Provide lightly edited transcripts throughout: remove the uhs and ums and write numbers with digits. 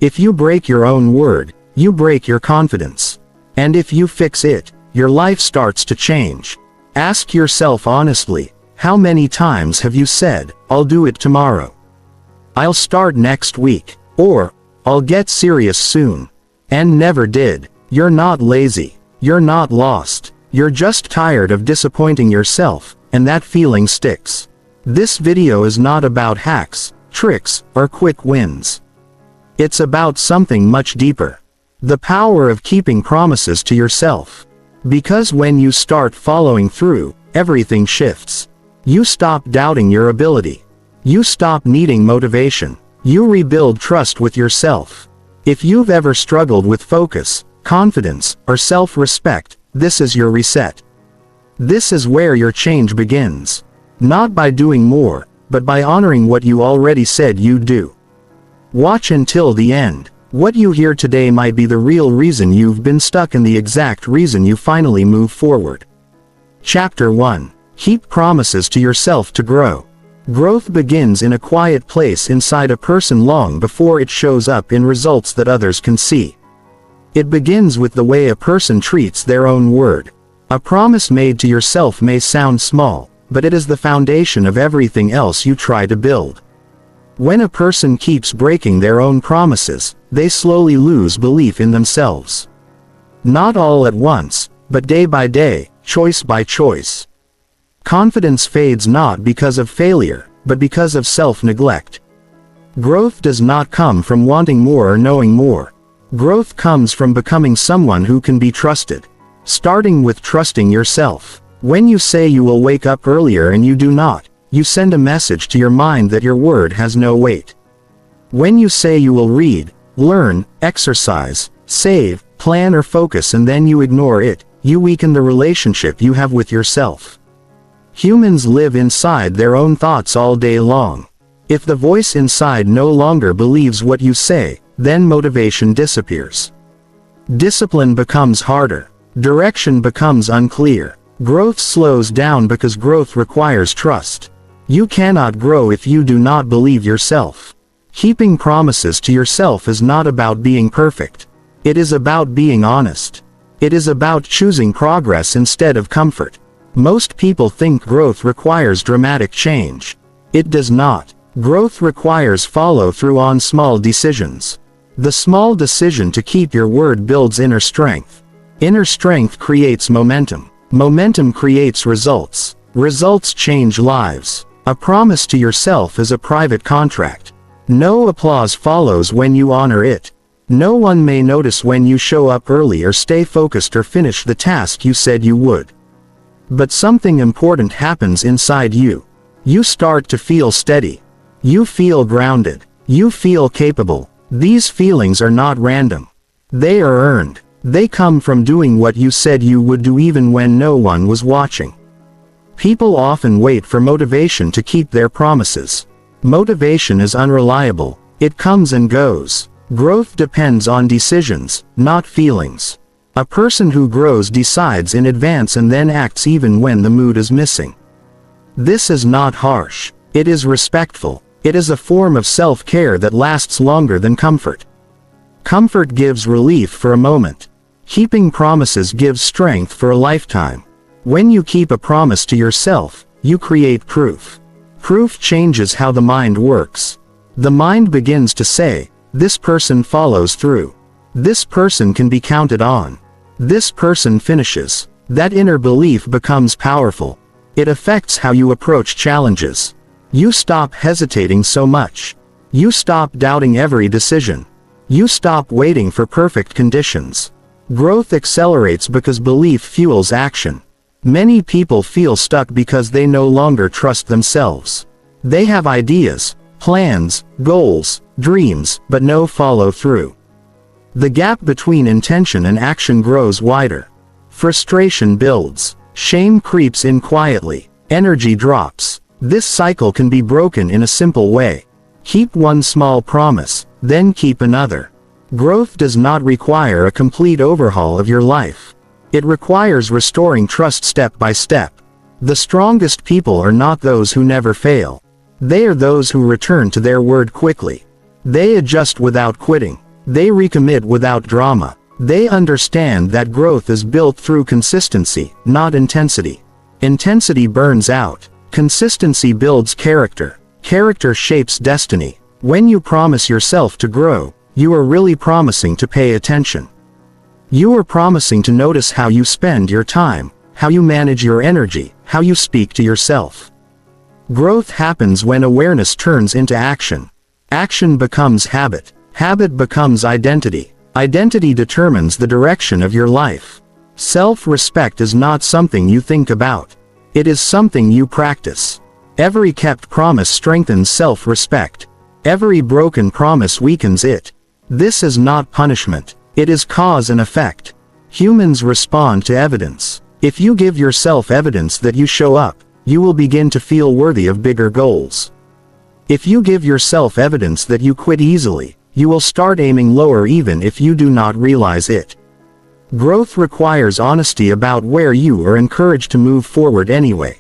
If you break your own word, you break your confidence. And if you fix it, your life starts to change. Ask yourself honestly, how many times have you said, "I'll do it tomorrow"? "I'll start next week," or "I'll get serious soon," and never did? You're not lazy. You're not lost. You're just tired of disappointing yourself, and that feeling sticks. This video is not about hacks, tricks, or quick wins. It's about something much deeper. The power of keeping promises to yourself. Because when you start following through, everything shifts. You stop doubting your ability. You stop needing motivation. You rebuild trust with yourself. If you've ever struggled with focus, confidence, or self-respect, this is your reset. This is where your change begins. Not by doing more, but by honoring what you already said you'd do. Watch until the end. What you hear today might be the real reason you've been stuck and the exact reason you finally move forward. Chapter 1. Keep promises to yourself to grow. Growth begins in a quiet place inside a person long before it shows up in results that others can see. It begins with the way a person treats their own word. A promise made to yourself may sound small, but it is the foundation of everything else you try to build. When a person keeps breaking their own promises, they slowly lose belief in themselves. Not all at once, but day by day, choice by choice. Confidence fades not because of failure, but because of self-neglect. Growth does not come from wanting more or knowing more. Growth comes from becoming someone who can be trusted. Starting with trusting yourself. When you say you will wake up earlier and you do not, you send a message to your mind that your word has no weight. When you say you will read, learn, exercise, save, plan or focus and then you ignore it, you weaken the relationship you have with yourself. Humans live inside their own thoughts all day long. If the voice inside no longer believes what you say, then motivation disappears. Discipline becomes harder. Direction becomes unclear. Growth slows down because growth requires trust. You cannot grow if you do not believe yourself. Keeping promises to yourself is not about being perfect. It is about being honest. It is about choosing progress instead of comfort. Most people think growth requires dramatic change. It does not. Growth requires follow-through on small decisions. The small decision to keep your word builds inner strength. Inner strength creates momentum. Momentum creates results. Results change lives. A promise to yourself is a private contract. No applause follows when you honor it. No one may notice when you show up early or stay focused or finish the task you said you would. But something important happens inside you. You start to feel steady. You feel grounded. You feel capable. These feelings are not random. They are earned. They come from doing what you said you would do even when no one was watching. People often wait for motivation to keep their promises. Motivation is unreliable. It comes and goes. Growth depends on decisions, not feelings. A person who grows decides in advance and then acts even when the mood is missing. This is not harsh. It is respectful. It is a form of self-care that lasts longer than comfort. Comfort gives relief for a moment. Keeping promises gives strength for a lifetime. When you keep a promise to yourself, you create proof. Proof changes how the mind works. The mind begins to say, "This person follows through. This person can be counted on. This person finishes." That inner belief becomes powerful. It affects how you approach challenges. You stop hesitating so much. You stop doubting every decision. You stop waiting for perfect conditions. Growth accelerates because belief fuels action. Many people feel stuck because they no longer trust themselves. They have ideas, plans, goals, dreams, but no follow-through. The gap between intention and action grows wider. Frustration builds. Shame creeps in quietly. Energy drops. This cycle can be broken in a simple way. Keep one small promise, then keep another. Growth does not require a complete overhaul of your life. It requires restoring trust step by step. The strongest people are not those who never fail. They are those who return to their word quickly. They adjust without quitting. They recommit without drama. They understand that growth is built through consistency, not intensity. Intensity burns out. Consistency builds character. Character shapes destiny. When you promise yourself to grow, you are really promising to pay attention. You are promising to notice how you spend your time, how you manage your energy, how you speak to yourself. Growth happens when awareness turns into action. Action becomes habit. Habit becomes identity. Identity determines the direction of your life. Self-respect is not something you think about. It is something you practice. Every kept promise strengthens self-respect. Every broken promise weakens it. This is not punishment. It is cause and effect. Humans respond to evidence. If you give yourself evidence that you show up, you will begin to feel worthy of bigger goals. If you give yourself evidence that you quit easily, you will start aiming lower even if you do not realize it. Growth requires honesty about where you are encouraged to move forward anyway.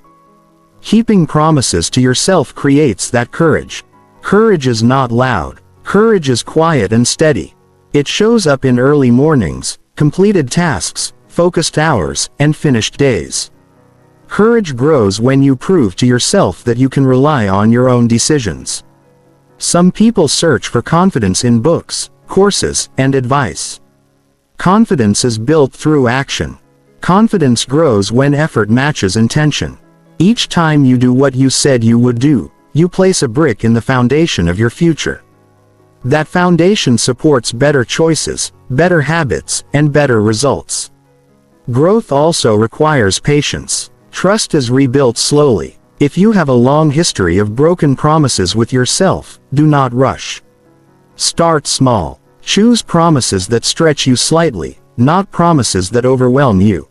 Keeping promises to yourself creates that courage. Courage is not loud. Courage is quiet and steady. It shows up in early mornings, completed tasks, focused hours, and finished days. Courage grows when you prove to yourself that you can rely on your own decisions. Some people search for confidence in books, courses, and advice. Confidence is built through action. Confidence grows when effort matches intention. Each time you do what you said you would do, you place a brick in the foundation of your future. That foundation supports better choices, better habits, and better results. Growth also requires patience. Trust is rebuilt slowly. If you have a long history of broken promises with yourself, do not rush. Start small. Choose promises that stretch you slightly, not promises that overwhelm you.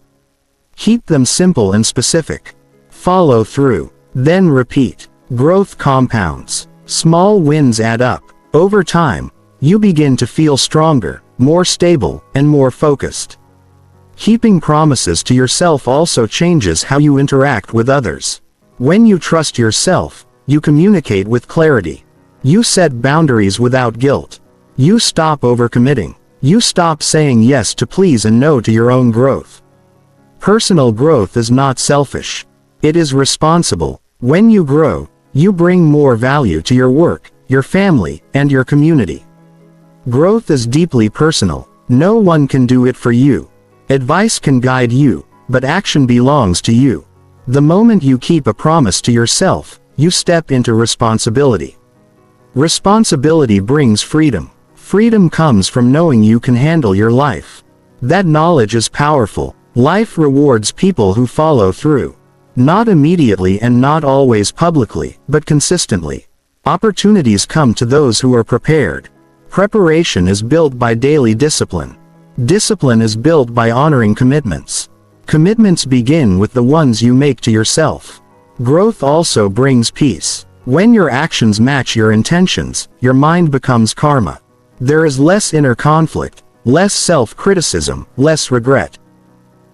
Keep them simple and specific. Follow through. Then repeat. Growth compounds. Small wins add up. Over time, you begin to feel stronger, more stable, and more focused. Keeping promises to yourself also changes how you interact with others. When you trust yourself, you communicate with clarity. You set boundaries without guilt. You stop overcommitting. You stop saying yes to please and no to your own growth. Personal growth is not selfish. It is responsible. When you grow, you bring more value to your work, your family, and your community. Growth is deeply personal. No one can do it for you. Advice can guide you, but action belongs to you. The moment you keep a promise to yourself, you step into responsibility. Responsibility brings freedom. Freedom comes from knowing you can handle your life. That knowledge is powerful. Life rewards people who follow through. Not immediately and not always publicly, but consistently. Opportunities come to those who are prepared. Preparation is built by daily discipline. Discipline is built by honoring commitments. Commitments begin with the ones you make to yourself. Growth also brings peace. When your actions match your intentions, your mind becomes calmer. There is less inner conflict, less self-criticism, less regret.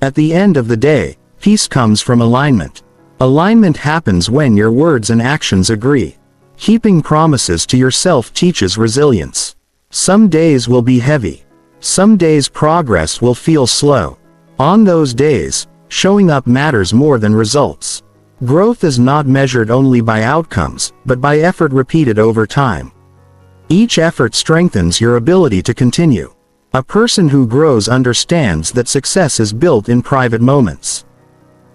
At the end of the day, peace comes from alignment. Alignment happens when your words and actions agree. Keeping promises to yourself teaches resilience. Some days will be heavy. Some days progress will feel slow. On those days, showing up matters more than results. Growth is not measured only by outcomes, but by effort repeated over time. Each effort strengthens your ability to continue. A person who grows understands that success is built in private moments.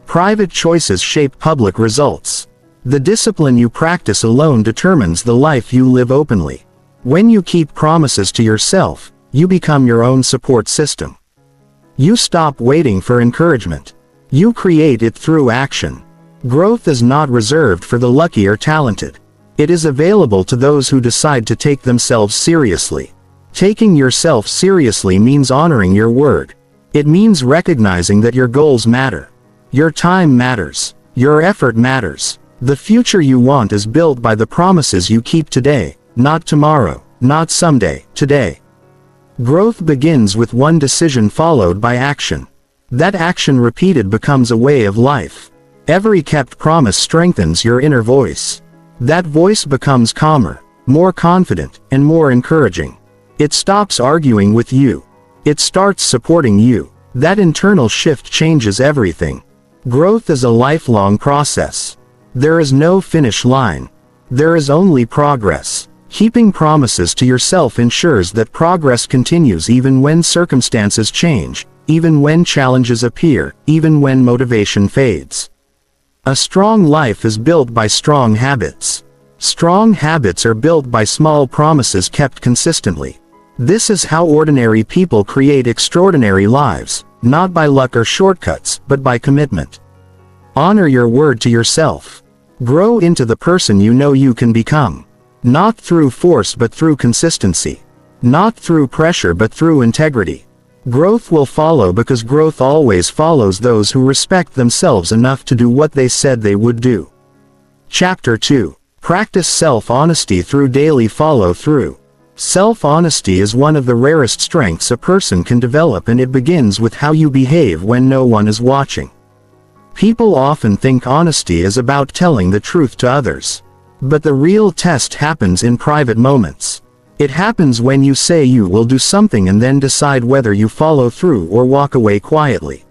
Private choices shape public results. The discipline you practice alone determines the life you live openly. When you keep promises to yourself, you become your own support system. You stop waiting for encouragement. You create it through action. Growth is not reserved for the lucky or talented. It is available to those who decide to take themselves seriously. Taking yourself seriously means honoring your word. It means recognizing that your goals matter. Your time matters. Your effort matters. The future you want is built by the promises you keep today, not tomorrow, not someday, today. Growth begins with one decision followed by action. That action repeated becomes a way of life. Every kept promise strengthens your inner voice. That voice becomes calmer, more confident, and more encouraging. It stops arguing with you. It starts supporting you. That internal shift changes everything. Growth is a lifelong process. There is no finish line. There is only progress. Keeping promises to yourself ensures that progress continues even when circumstances change, even when challenges appear, even when motivation fades. A strong life is built by strong habits. Strong habits are built by small promises kept consistently. This is how ordinary people create extraordinary lives, not by luck or shortcuts, but by commitment. Honor your word to yourself. Grow into the person you know you can become. Not through force but through consistency. Not through pressure but through integrity. Growth will follow because growth always follows those who respect themselves enough to do what they said they would do. Chapter 2. Practice self-honesty through daily follow-through. Self-honesty is one of the rarest strengths a person can develop, and it begins with how you behave when no one is watching. People often think honesty is about telling the truth to others. But the real test happens in private moments. It happens when you say you will do something and then decide whether you follow through or walk away quietly.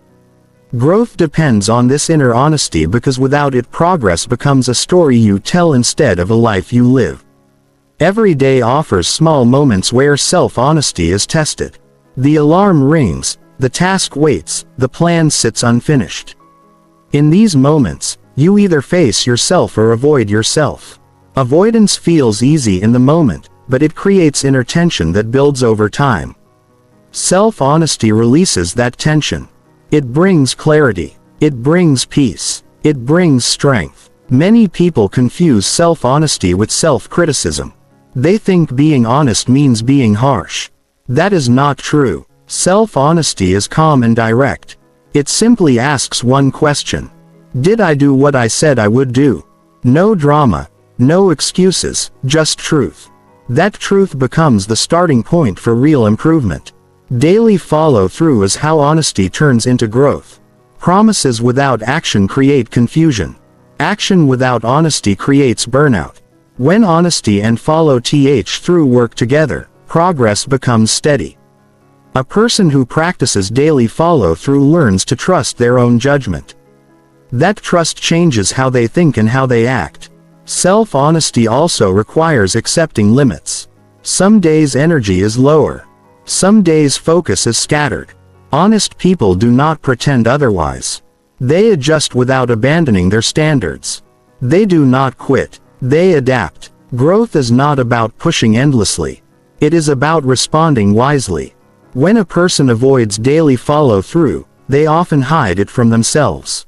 Growth depends on this inner honesty because without it, progress becomes a story you tell instead of a life you live. Every day offers small moments where self-honesty is tested. The alarm rings, the task waits, the plan sits unfinished. In these moments, you either face yourself or avoid yourself. Avoidance feels easy in the moment, but it creates inner tension that builds over time. Self-honesty releases that tension. It brings clarity. It brings peace. It brings strength. Many people confuse self-honesty with self-criticism. They think being honest means being harsh. That is not true. Self-honesty is calm and direct. It simply asks one question. Did I do what I said I would do? No drama. No excuses, just truth. That truth becomes the starting point for real improvement. Daily follow-through is how honesty turns into growth. Promises without action create confusion. Action without honesty creates burnout. When honesty and follow-through work together, progress becomes steady. A person who practices daily follow-through learns to trust their own judgment. That trust changes how they think and how they act. Self-honesty also requires accepting limits. Some days energy is lower. Some days focus is scattered. Honest people do not pretend otherwise. They adjust without abandoning their standards. They do not quit. They adapt. Growth is not about pushing endlessly. It is about responding wisely. When a person avoids daily follow-through, they often hide it from themselves.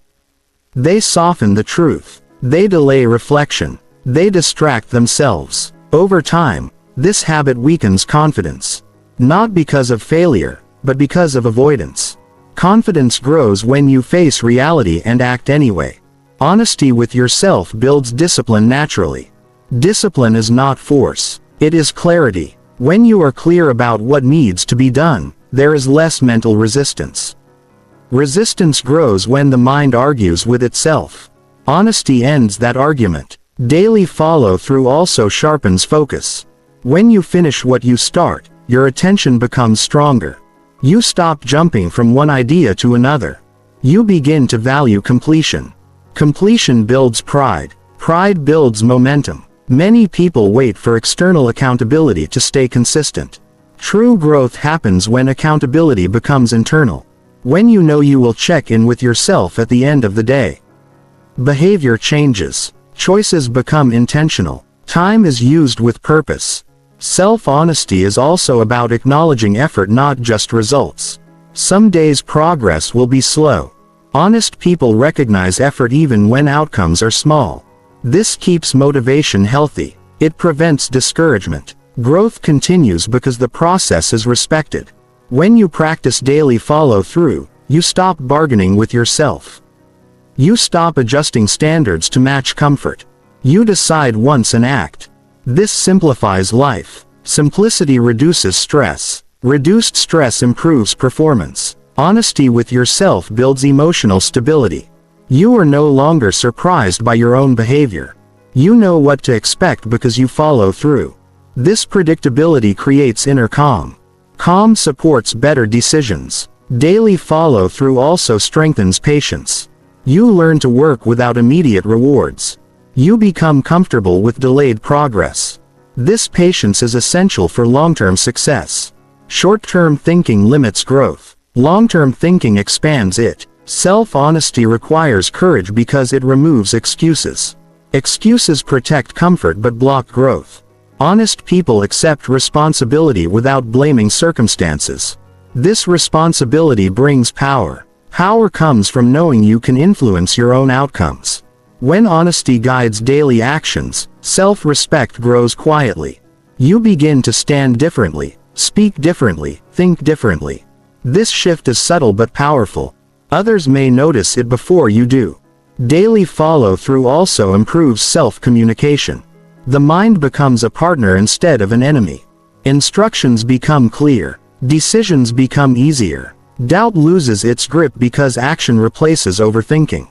They soften the truth. They delay reflection. They distract themselves. Over time, this habit weakens confidence. Not because of failure, but because of avoidance. Confidence grows when you face reality and act anyway. Honesty with yourself builds discipline naturally. Discipline is not force. It is clarity. When you are clear about what needs to be done, there is less mental resistance. Resistance grows when the mind argues with itself. Honesty ends that argument. Daily follow-through also sharpens focus. When you finish what you start, your attention becomes stronger. You stop jumping from one idea to another. You begin to value completion. Completion builds pride. Pride builds momentum. Many people wait for external accountability to stay consistent. True growth happens when accountability becomes internal. When you know you will check in with yourself at the end of the day. Behavior changes. Choices become intentional. Time is used with purpose. Self-honesty is also about acknowledging effort, not just results. Some days progress will be slow. Honest people recognize effort even when outcomes are small. This keeps motivation healthy. It prevents discouragement. Growth continues because the process is respected. When you practice daily follow-through, you stop bargaining with yourself. You stop adjusting standards to match comfort. You decide once and act. This simplifies life. Simplicity reduces stress. Reduced stress improves performance. Honesty with yourself builds emotional stability. You are no longer surprised by your own behavior. You know what to expect because you follow through. This predictability creates inner calm. Calm supports better decisions. Daily follow-through also strengthens patience. You learn to work without immediate rewards. You become comfortable with delayed progress. This patience is essential for long-term success. Short-term thinking limits growth. Long-term thinking expands it. Self-honesty requires courage because it removes excuses. Excuses protect comfort but block growth. Honest people accept responsibility without blaming circumstances. This responsibility brings power. Power comes from knowing you can influence your own outcomes. When honesty guides daily actions, self-respect grows quietly. You begin to stand differently, speak differently, think differently. This shift is subtle but powerful. Others may notice it before you do. Daily follow-through also improves self-communication. The mind becomes a partner instead of an enemy. Instructions become clear. Decisions become easier. Doubt loses its grip because action replaces overthinking.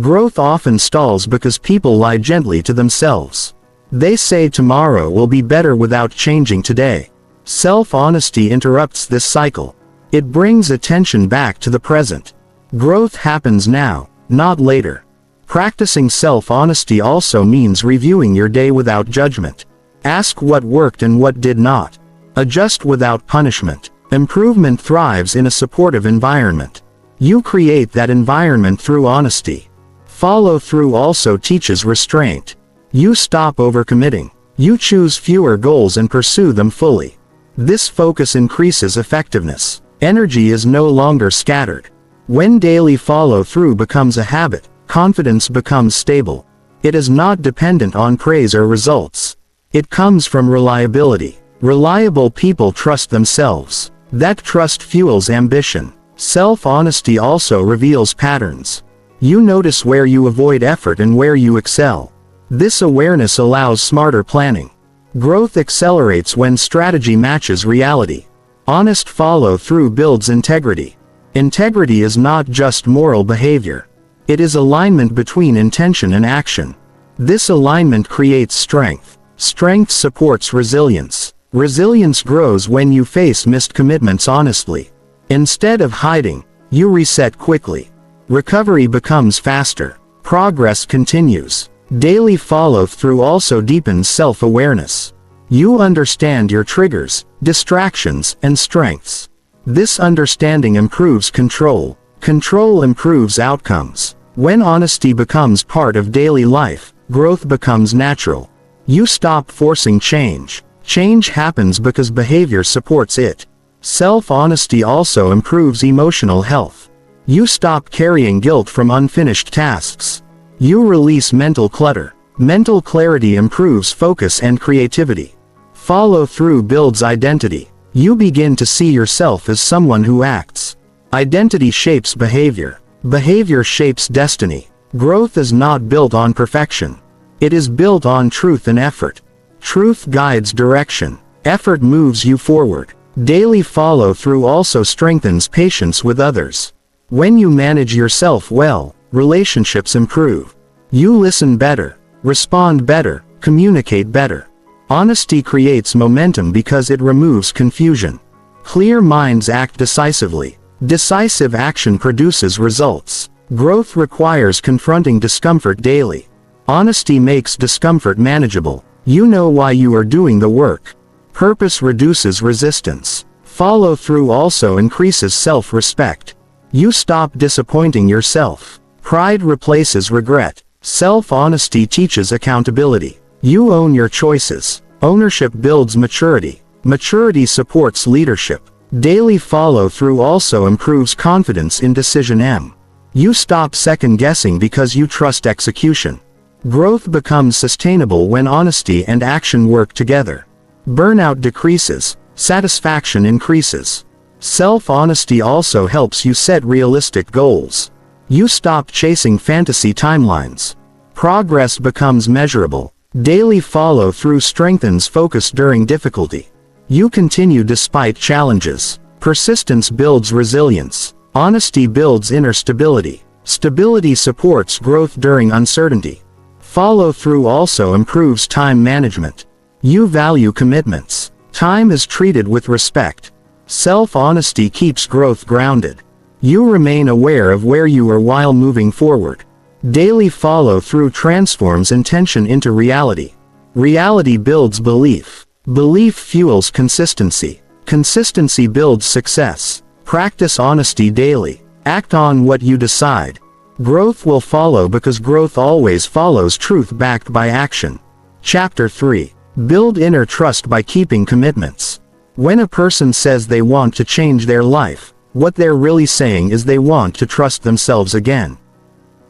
Growth often stalls because people lie gently to themselves. They say tomorrow will be better without changing today. Self-honesty interrupts this cycle. It brings attention back to the present. Growth happens now, not later. Practicing self-honesty also means reviewing your day without judgment. Ask what worked and what did not. Adjust without punishment. Improvement thrives in a supportive environment. You create that environment through honesty. Follow-through also teaches restraint. You stop overcommitting. You choose fewer goals and pursue them fully. This focus increases effectiveness. Energy is no longer scattered. When daily follow-through becomes a habit, confidence becomes stable. It is not dependent on praise or results. It comes from reliability. Reliable people trust themselves. That trust fuels ambition. Self-honesty also reveals patterns. You notice where you avoid effort and where you excel. This awareness allows smarter planning. Growth accelerates when strategy matches reality. Honest follow-through builds integrity. Integrity is not just moral behavior. It is alignment between intention and action. This alignment creates strength. Strength supports resilience. Resilience grows when you face missed commitments honestly. Instead of hiding, you reset quickly. Recovery becomes faster. Progress continues. Daily follow-through also deepens self-awareness. You understand your triggers, distractions, and strengths. This understanding improves control. Control improves outcomes. When honesty becomes part of daily life, growth becomes natural. You stop forcing change. Change happens because behavior supports it. Self-honesty also improves emotional health. You stop carrying guilt from unfinished tasks. You release mental clutter. Mental clarity improves focus and creativity. Follow-through builds identity. You begin to see yourself as someone who acts. Identity shapes behavior. Behavior shapes destiny. Growth is not built on perfection. It is built on truth and effort. Truth guides direction. Effort moves you forward. Daily follow-through also strengthens patience with others. When you manage yourself well, relationships improve. You listen better, respond better, communicate better. Honesty creates momentum because it removes confusion. Clear minds act decisively. Decisive action produces results. Growth requires confronting discomfort daily. Honesty makes discomfort manageable. You know why you are doing the work. Purpose reduces resistance. Follow-through also increases self-respect. You stop disappointing yourself. Pride replaces regret. Self-honesty teaches accountability. You own your choices. Ownership builds maturity. Maturity supports leadership. Daily follow-through also improves confidence in decision. You stop second-guessing because you trust execution. Growth becomes sustainable when honesty and action work together. Burnout decreases. Satisfaction increases. Self-honesty also helps you set realistic goals. You stop chasing fantasy timelines. Progress becomes measurable. Daily follow-through strengthens focus during difficulty. You continue despite challenges. Persistence builds resilience. Honesty builds inner stability. Stability supports growth during uncertainty. Follow-through also improves time management. You value commitments. Time is treated with respect. Self-honesty keeps growth grounded. You remain aware of where you are while moving forward. Daily follow-through transforms intention into reality. Reality builds belief. Belief fuels consistency. Consistency builds success. Practice honesty daily. Act on what you decide. Growth will follow because growth always follows truth backed by action. Chapter 3. Build inner trust by keeping commitments. When a person says they want to change their life, what they're really saying is they want to trust themselves again.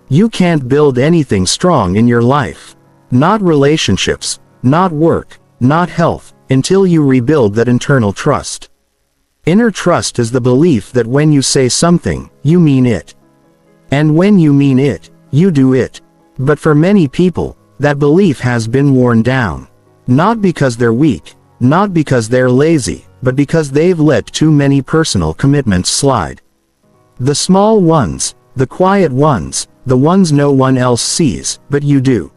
You can't build anything strong in your life. Not relationships, not work, not health, until you rebuild that internal trust. Inner trust is the belief that when you say something, you mean it. And when you mean it, you do it. But for many people, that belief has been worn down. Not because they're weak, not because they're lazy, but because they've let too many personal commitments slide. The small ones, the quiet ones, the ones no one else sees, but you do.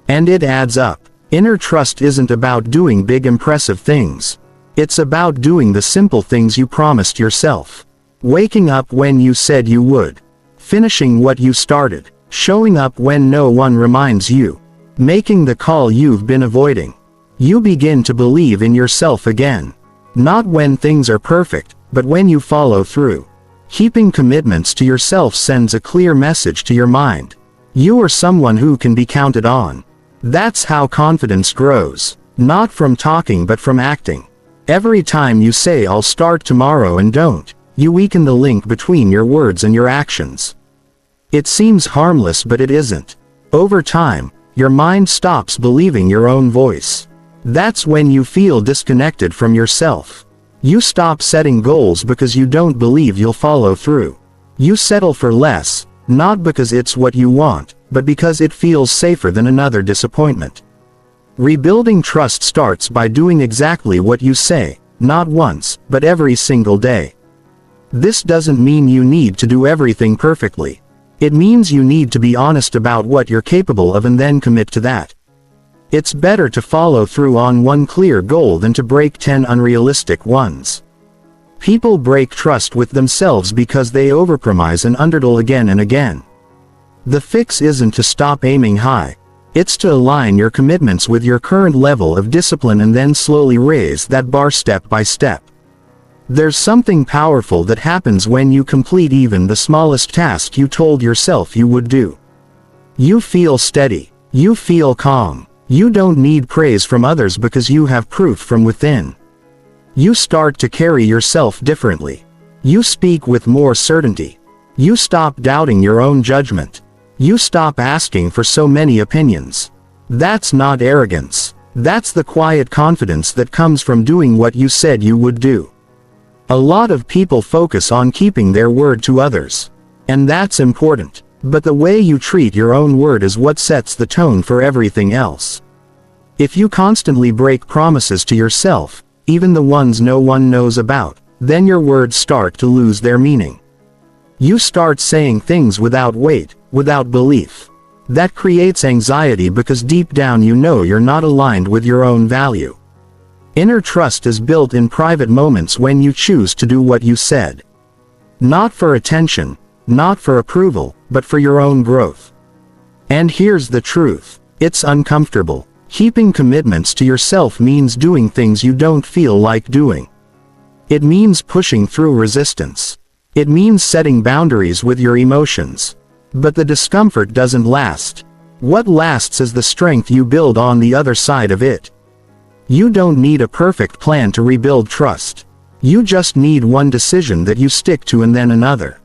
And it adds up. Inner trust isn't about doing big impressive things. It's about doing the simple things you promised yourself. Waking up when you said you would. Finishing what you started. Showing up when no one reminds you. Making the call you've been avoiding. You begin to believe in yourself again. Not when things are perfect, but when you follow through. Keeping commitments to yourself sends a clear message to your mind. You are someone who can be counted on. That's how confidence grows. Not from talking but from acting. Every time you say I'll start tomorrow and don't, you weaken the link between your words and your actions. It seems harmless but it isn't. Over time, your mind stops believing your own voice. That's when you feel disconnected from yourself. You stop setting goals because you don't believe you'll follow through. You settle for less, not because it's what you want, but because it feels safer than another disappointment. Rebuilding trust starts by doing exactly what you say, not once, but every single day. This doesn't mean you need to do everything perfectly. It means you need to be honest about what you're capable of and then commit to that. It's better to follow through on one clear goal than to break 10 unrealistic ones. People break trust with themselves because they overpromise and underdeliver again and again. The fix isn't to stop aiming high. It's to align your commitments with your current level of discipline and then slowly raise that bar step by step. There's something powerful that happens when you complete even the smallest task you told yourself you would do. You feel steady. You feel calm. You don't need praise from others because you have proof from within. You start to carry yourself differently. You speak with more certainty. You stop doubting your own judgment. You stop asking for so many opinions. That's not arrogance. That's the quiet confidence that comes from doing what you said you would do. A lot of people focus on keeping their word to others. And that's important. But the way you treat your own word is what sets the tone for everything else. If you constantly break promises to yourself, even the ones no one knows about, then your words start to lose their meaning. You start saying things without weight, without belief. That creates anxiety because deep down you know you're not aligned with your own value. Inner trust is built in private moments when you choose to do what you said. Not for attention, not for approval, but for your own growth. And here's the truth. It's uncomfortable. Keeping commitments to yourself means doing things you don't feel like doing. It means pushing through resistance. It means setting boundaries with your emotions. But the discomfort doesn't last. What lasts is the strength you build on the other side of it. You don't need a perfect plan to rebuild trust. You just need one decision that you stick to and then another.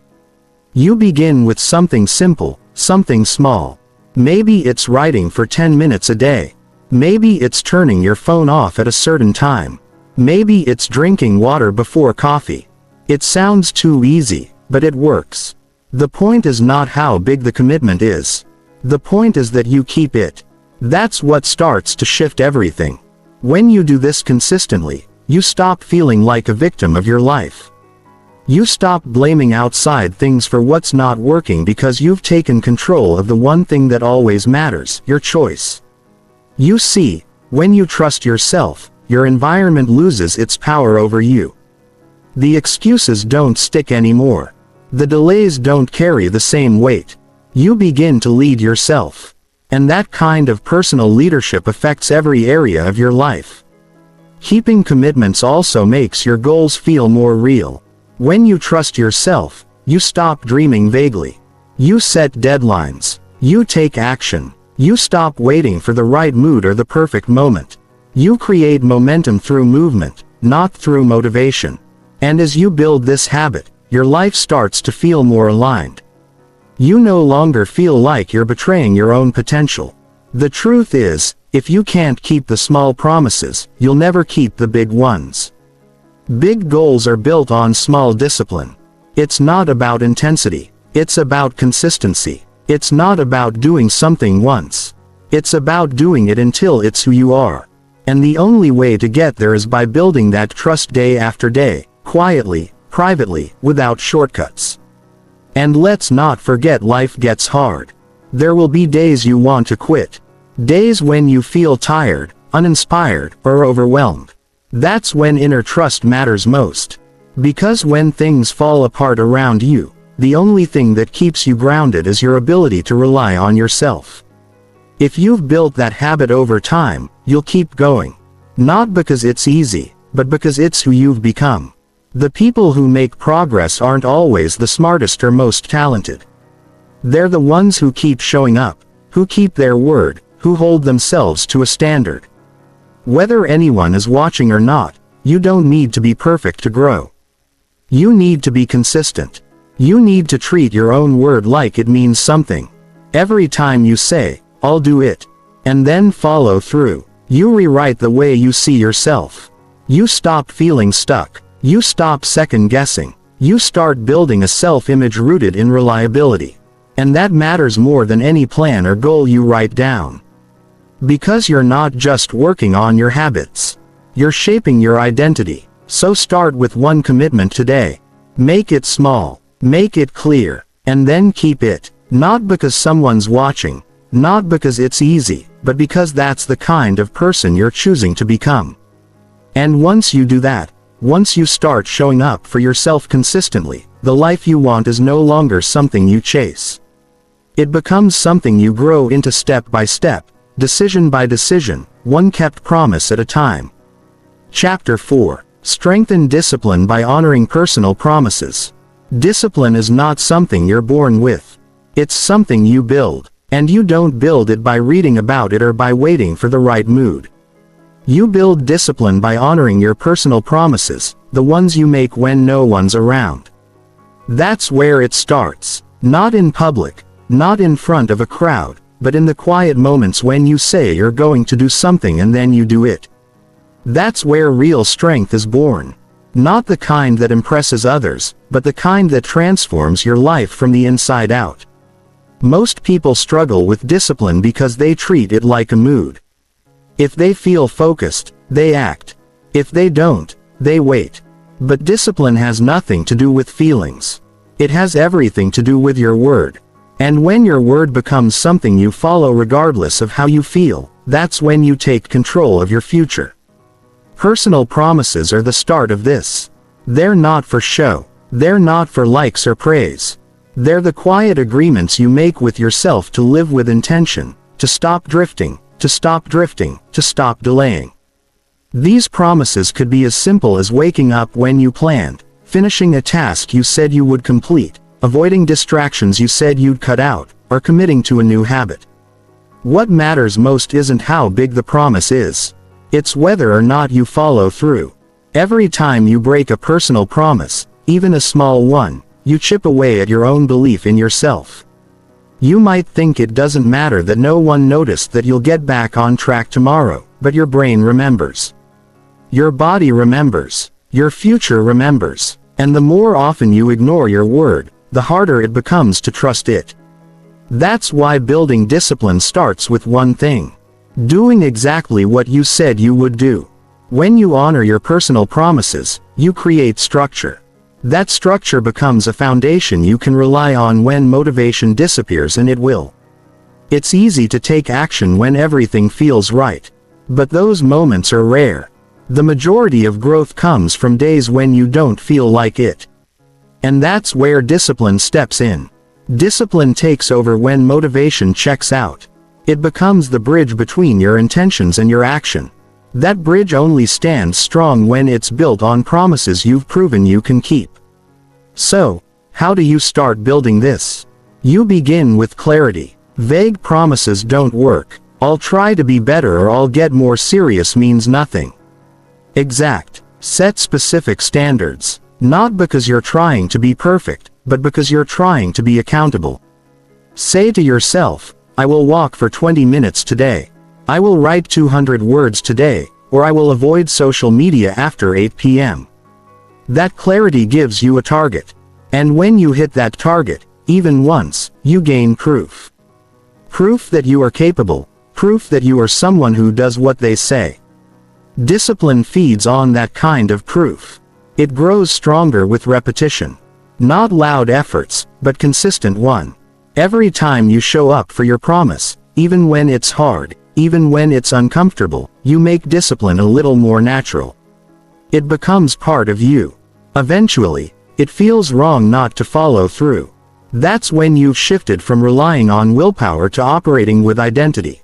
You begin with something simple, something small. Maybe it's writing for 10 minutes a day. Maybe it's turning your phone off at a certain time. Maybe it's drinking water before coffee. It sounds too easy, but it works. The point is not how big the commitment is. The point is that you keep it. That's what starts to shift everything. When you do this consistently, you stop feeling like a victim of your life. You stop blaming outside things for what's not working because you've taken control of the one thing that always matters, your choice. You see, When you trust yourself, your environment loses its power over you. The excuses don't stick anymore. The delays don't carry the same weight. You begin to lead yourself. And that kind of personal leadership affects every area of your life. Keeping commitments also makes your goals feel more real. When you trust yourself, you stop dreaming vaguely. You set deadlines. You take action. You stop waiting for the right mood or the perfect moment. You create momentum through movement, not through motivation. And as you build this habit, your life starts to feel more aligned. You no longer feel like you're betraying your own potential. The truth is, if you can't keep the small promises, you'll never keep the big ones. Big goals are built on small discipline. It's not about intensity. It's about consistency. It's not about doing something once. It's about doing it until it's who you are. And the only way to get there is by building that trust day after day, quietly, privately, without shortcuts. And let's not forget, life gets hard. There will be days you want to quit. Days when you feel tired, uninspired, or overwhelmed. That's when inner trust matters most. Because when things fall apart around you, the only thing that keeps you grounded is your ability to rely on yourself. If you've built that habit over time, you'll keep going. Not because it's easy, but because it's who you've become. The people who make progress aren't always the smartest or most talented. They're the ones who keep showing up, who keep their word, who hold themselves to a standard. Whether anyone is watching or not, you don't need to be perfect to grow. You need to be consistent. You need to treat your own word like it means something. Every time you say, "I'll do it," and then follow through, you rewrite the way you see yourself. You stop feeling stuck. You stop second-guessing. You start building a self-image rooted in reliability. And that matters more than any plan or goal you write down. Because you're not just working on your habits. You're shaping your identity. So start with one commitment today. Make it small. Make it clear. And then keep it. Not because someone's watching. Not because it's easy, but because that's the kind of person you're choosing to become. And once you do that, once you start showing up for yourself consistently, the life you want is no longer something you chase. It becomes something you grow into step by step, decision by decision, one kept promise at a time. Chapter 4. Strengthen discipline by honoring personal promises. Discipline is not something you're born with. It's something you build. And you don't build it by reading about it or by waiting for the right mood. You build discipline by honoring your personal promises, the ones you make when no one's around. That's where it starts. Not in public, not in front of a crowd, but in the quiet moments when you say you're going to do something and then you do it. That's where real strength is born. Not the kind that impresses others, but the kind that transforms your life from the inside out. Most people struggle with discipline because they treat it like a mood. If they feel focused, they act. If they don't, they wait. But discipline has nothing to do with feelings. It has everything to do with your word. And when your word becomes something you follow regardless of how you feel, that's when you take control of your future. Personal promises are the start of this. They're not for show. They're not for likes or praise. They're the quiet agreements you make with yourself to live with intention, to stop drifting, to stop drifting, to stop delaying. These promises could be as simple as waking up when you planned, finishing a task you said you would complete, avoiding distractions you said you'd cut out, or committing to a new habit. What matters most isn't how big the promise is. It's whether or not you follow through. Every time you break a personal promise, even a small one, you chip away at your own belief in yourself. You might think it doesn't matter that no one noticed that you'll get back on track tomorrow, but your brain remembers. Your body remembers. Your future remembers. And the more often you ignore your word, the harder it becomes to trust it. That's why building discipline starts with one thing. Doing exactly what you said you would do. When you honor your personal promises, you create structure. That structure becomes a foundation you can rely on when motivation disappears, and it will. It's easy to take action when everything feels right. But those moments are rare. The majority of growth comes from days when you don't feel like it. And that's where discipline steps in. Discipline takes over when motivation checks out. It becomes the bridge between your intentions and your action. That bridge only stands strong when it's built on promises you've proven you can keep. So, how do you start building this? You begin with clarity. Vague promises don't work. "I'll try to be better" or "I'll get more serious" means nothing. Exact. Set specific standards. Not because you're trying to be perfect, but because you're trying to be accountable. Say to yourself, "I will walk for 20 minutes today. I will write 200 words today," or "I will avoid social media after 8 p.m. That clarity gives you a target. And when you hit that target, even once, you gain proof. Proof that you are capable. Proof that you are someone who does what they say. Discipline feeds on that kind of proof. It grows stronger with repetition. Not loud efforts, but consistent one. Every time you show up for your promise, even when it's hard, even when it's uncomfortable, you make discipline a little more natural. It becomes part of you. Eventually, it feels wrong not to follow through. That's when you've shifted from relying on willpower to operating with identity.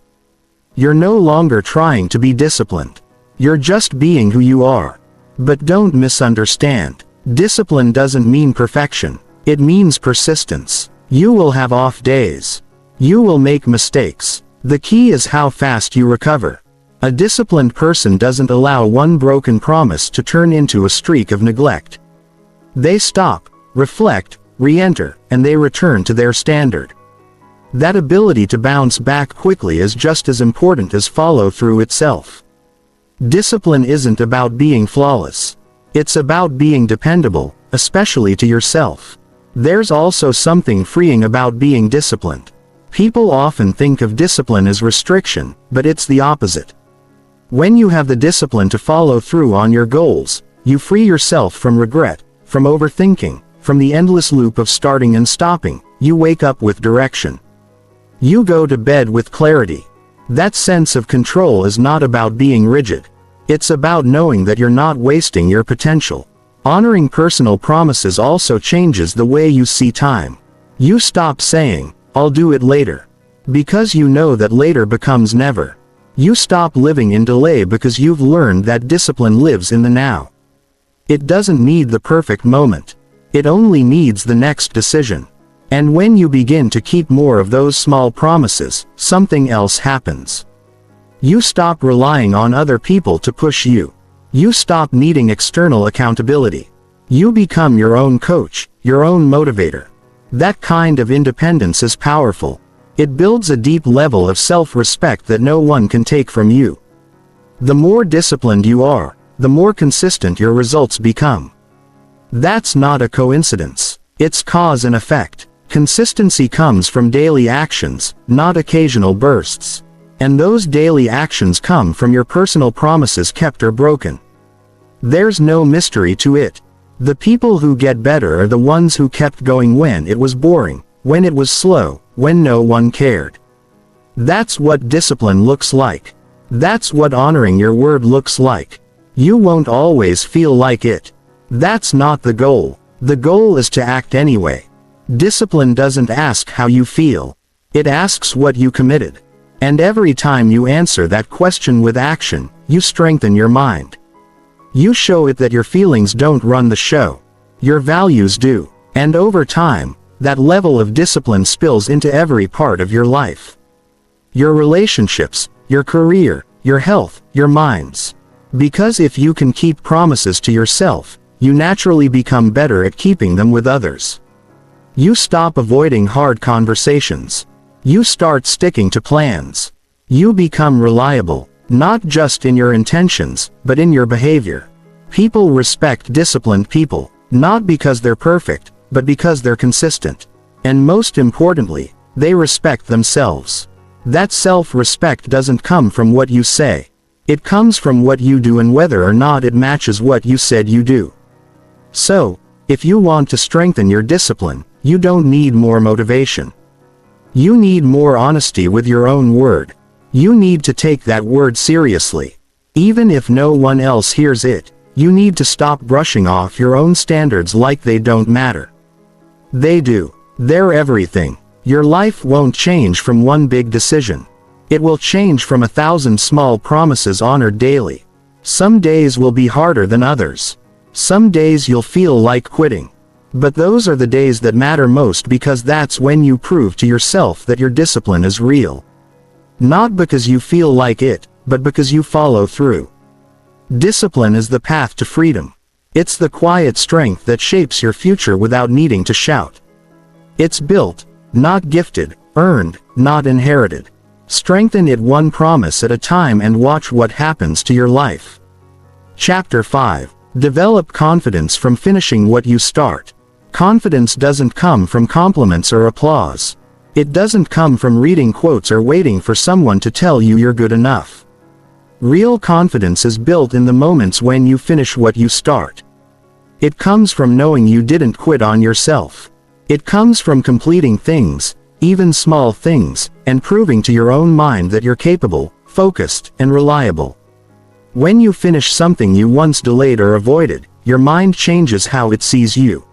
You're no longer trying to be disciplined. You're just being who you are. But don't misunderstand. Discipline doesn't mean perfection. It means persistence. You will have off days. You will make mistakes. The key is how fast you recover. A disciplined person doesn't allow one broken promise to turn into a streak of neglect. They stop, reflect, re-enter, and they return to their standard. That ability to bounce back quickly is just as important as follow-through itself. Discipline isn't about being flawless. It's about being dependable, especially to yourself. There's also something freeing about being disciplined. People often think of discipline as restriction, but it's the opposite. When you have the discipline to follow through on your goals, you free yourself from regret, from overthinking, from the endless loop of starting and stopping. You wake up with direction. You go to bed with clarity. That sense of control is not about being rigid. It's about knowing that you're not wasting your potential. Honoring personal promises also changes the way you see time. You stop saying, "I'll do it later," because you know that later becomes never. You stop living in delay because you've learned that discipline lives in the now. It doesn't need the perfect moment. It only needs the next decision. And when you begin to keep more of those small promises, something else happens. You stop relying on other people to push you. You stop needing external accountability. You become your own coach, your own motivator. That kind of independence is powerful. It builds a deep level of self-respect that no one can take from you. The more disciplined you are, the more consistent your results become. That's not a coincidence. It's cause and effect. Consistency comes from daily actions, not occasional bursts. And those daily actions come from your personal promises kept or broken. There's no mystery to it. The people who get better are the ones who kept going when it was boring, when it was slow, when no one cared. That's what discipline looks like. That's what honoring your word looks like. You won't always feel like it. That's not the goal. The goal is to act anyway. Discipline doesn't ask how you feel. It asks what you committed. And every time you answer that question with action, you strengthen your mind. You show it that your feelings don't run the show. Your values do. And over time, that level of discipline spills into every part of your life. Your relationships, your career, your health, your minds. Because if you can keep promises to yourself, you naturally become better at keeping them with others. You stop avoiding hard conversations. You start sticking to plans. You become reliable, not just in your intentions, but in your behavior. People respect disciplined people, not because they're perfect, but because they're consistent. And most importantly, they respect themselves. That self-respect doesn't come from what you say. It comes from what you do and whether or not it matches what you said you do. So, if you want to strengthen your discipline, you don't need more motivation. You need more honesty with your own word. You need to take that word seriously. Even if no one else hears it, you need to stop brushing off your own standards like they don't matter. They do. They're everything. Your life won't change from one big decision. It will change from 1,000 small promises honored daily. Some days will be harder than others. Some days you'll feel like quitting. But those are the days that matter most, because that's when you prove to yourself that your discipline is real. Not because you feel like it, but because you follow through. Discipline is the path to freedom. It's the quiet strength that shapes your future without needing to shout. It's built, not gifted; earned, not inherited. Strengthen it one promise at a time and watch what happens to your life. Chapter 5. Develop confidence from finishing what you start. Confidence doesn't come from compliments or applause. It doesn't come from reading quotes or waiting for someone to tell you you're good enough. Real confidence is built in the moments when you finish what you start. It comes from knowing you didn't quit on yourself. It comes from completing things, even small things, and proving to your own mind that you're capable, focused, and reliable. When you finish something you once delayed or avoided, your mind changes how it sees you.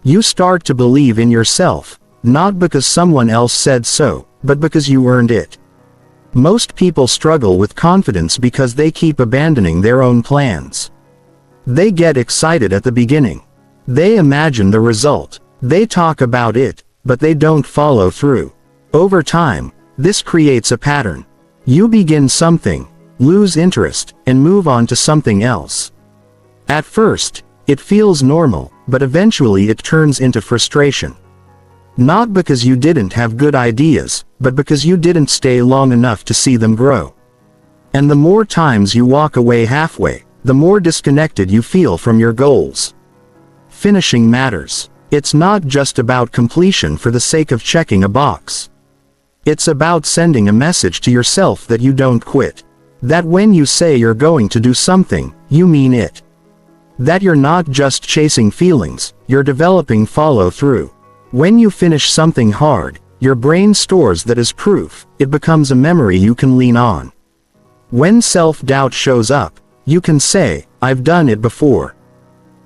You start to believe in yourself, not because someone else said so, but because you earned it. Most people struggle with confidence because they keep abandoning their own plans. They get excited at the beginning. They imagine the result. They talk about it, but they don't follow through. Over time, this creates a pattern. You begin something, lose interest, and move on to something else. At first, it feels normal, but eventually it turns into frustration. Not because you didn't have good ideas, but because you didn't stay long enough to see them grow. And the more times you walk away halfway, the more disconnected you feel from your goals. Finishing matters. It's not just about completion for the sake of checking a box. It's about sending a message to yourself that you don't quit. That when you say you're going to do something, you mean it. That you're not just chasing feelings, you're developing follow-through. When you finish something hard, your brain stores that as proof. It becomes a memory you can lean on. When self-doubt shows up, you can say, "I've done it before.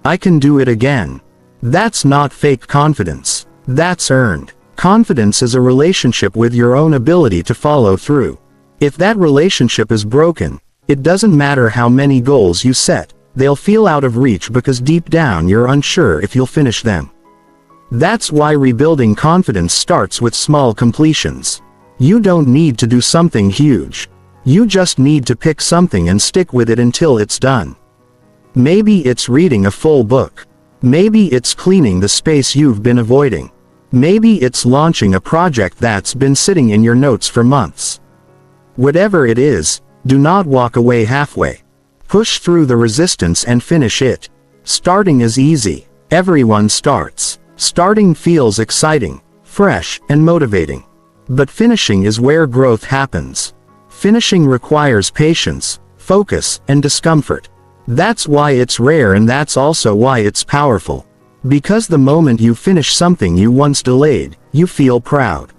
I can do it again." That's not fake confidence. That's earned. Confidence is a relationship with your own ability to follow through. If that relationship is broken, it doesn't matter how many goals you set, they'll feel out of reach because deep down you're unsure if you'll finish them. That's why rebuilding confidence starts with small completions. You don't need to do something huge. You just need to pick something and stick with it until it's done. Maybe it's reading a full book. Maybe it's cleaning the space you've been avoiding. Maybe it's launching a project that's been sitting in your notes for months. Whatever it is, do not walk away halfway. Push through the resistance and finish it. Starting is easy. Everyone starts. Starting feels exciting, fresh, and motivating. But finishing is where growth happens. Finishing requires patience, focus, and discomfort. That's why it's rare, and that's also why it's powerful. Because the moment you finish something you once delayed, you feel proud.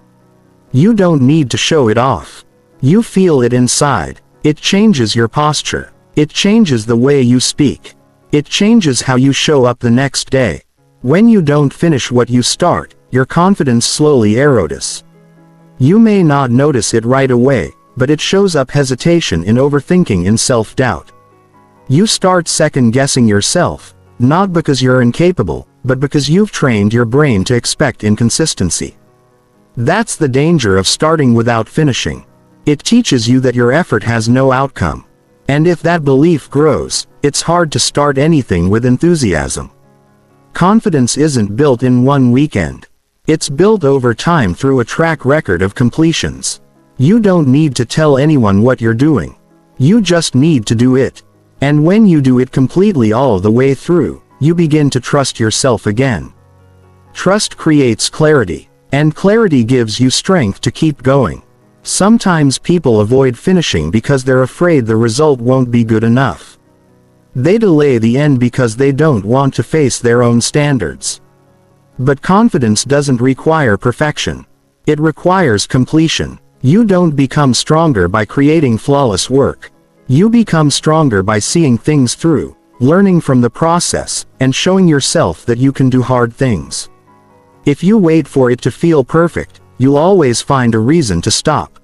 You don't need to show it off. You feel it inside. It changes your posture. It changes the way you speak. It changes how you show up the next day. When you don't finish what you start, your confidence slowly erodes. You may not notice it right away, but it shows up: hesitation, in overthinking, in self-doubt. You start second-guessing yourself, not because you're incapable, but because you've trained your brain to expect inconsistency. That's the danger of starting without finishing. It teaches you that your effort has no outcome. And if that belief grows, it's hard to start anything with enthusiasm. Confidence isn't built in one weekend. It's built over time through a track record of completions. You don't need to tell anyone what you're doing. You just need to do it. And when you do it completely all the way through, you begin to trust yourself again. Trust creates clarity, and clarity gives you strength to keep going. Sometimes people avoid finishing because they're afraid the result won't be good enough. They delay the end because they don't want to face their own standards. But confidence doesn't require perfection. It requires completion. You don't become stronger by creating flawless work. You become stronger by seeing things through, learning from the process, and showing yourself that you can do hard things. If you wait for it to feel perfect, you'll always find a reason to stop.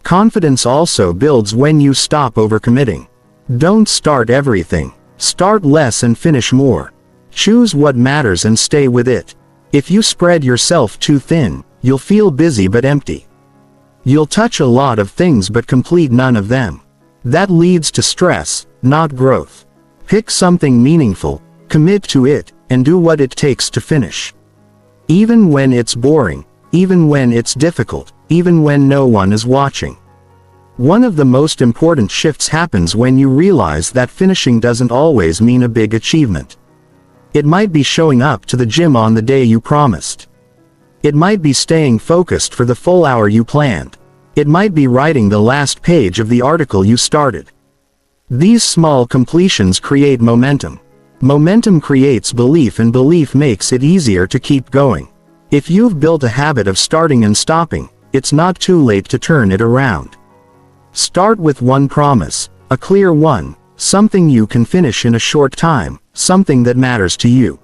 Confidence also builds when you stop overcommitting. Don't start everything. Start less and finish more. Choose what matters and stay with it. If you spread yourself too thin, you'll feel busy but empty. You'll touch a lot of things but complete none of them. That leads to stress, not growth. Pick something meaningful, commit to it, and do what it takes to finish. Even when it's boring, even when it's difficult, even when no one is watching. One of the most important shifts happens when you realize that finishing doesn't always mean a big achievement. It might be showing up to the gym on the day you promised. It might be staying focused for the full hour you planned. It might be writing the last page of the article you started. These small completions create momentum. Momentum creates belief, and belief makes it easier to keep going. If you've built a habit of starting and stopping, it's not too late to turn it around. Start with one promise, a clear one, something you can finish in a short time, something that matters to you.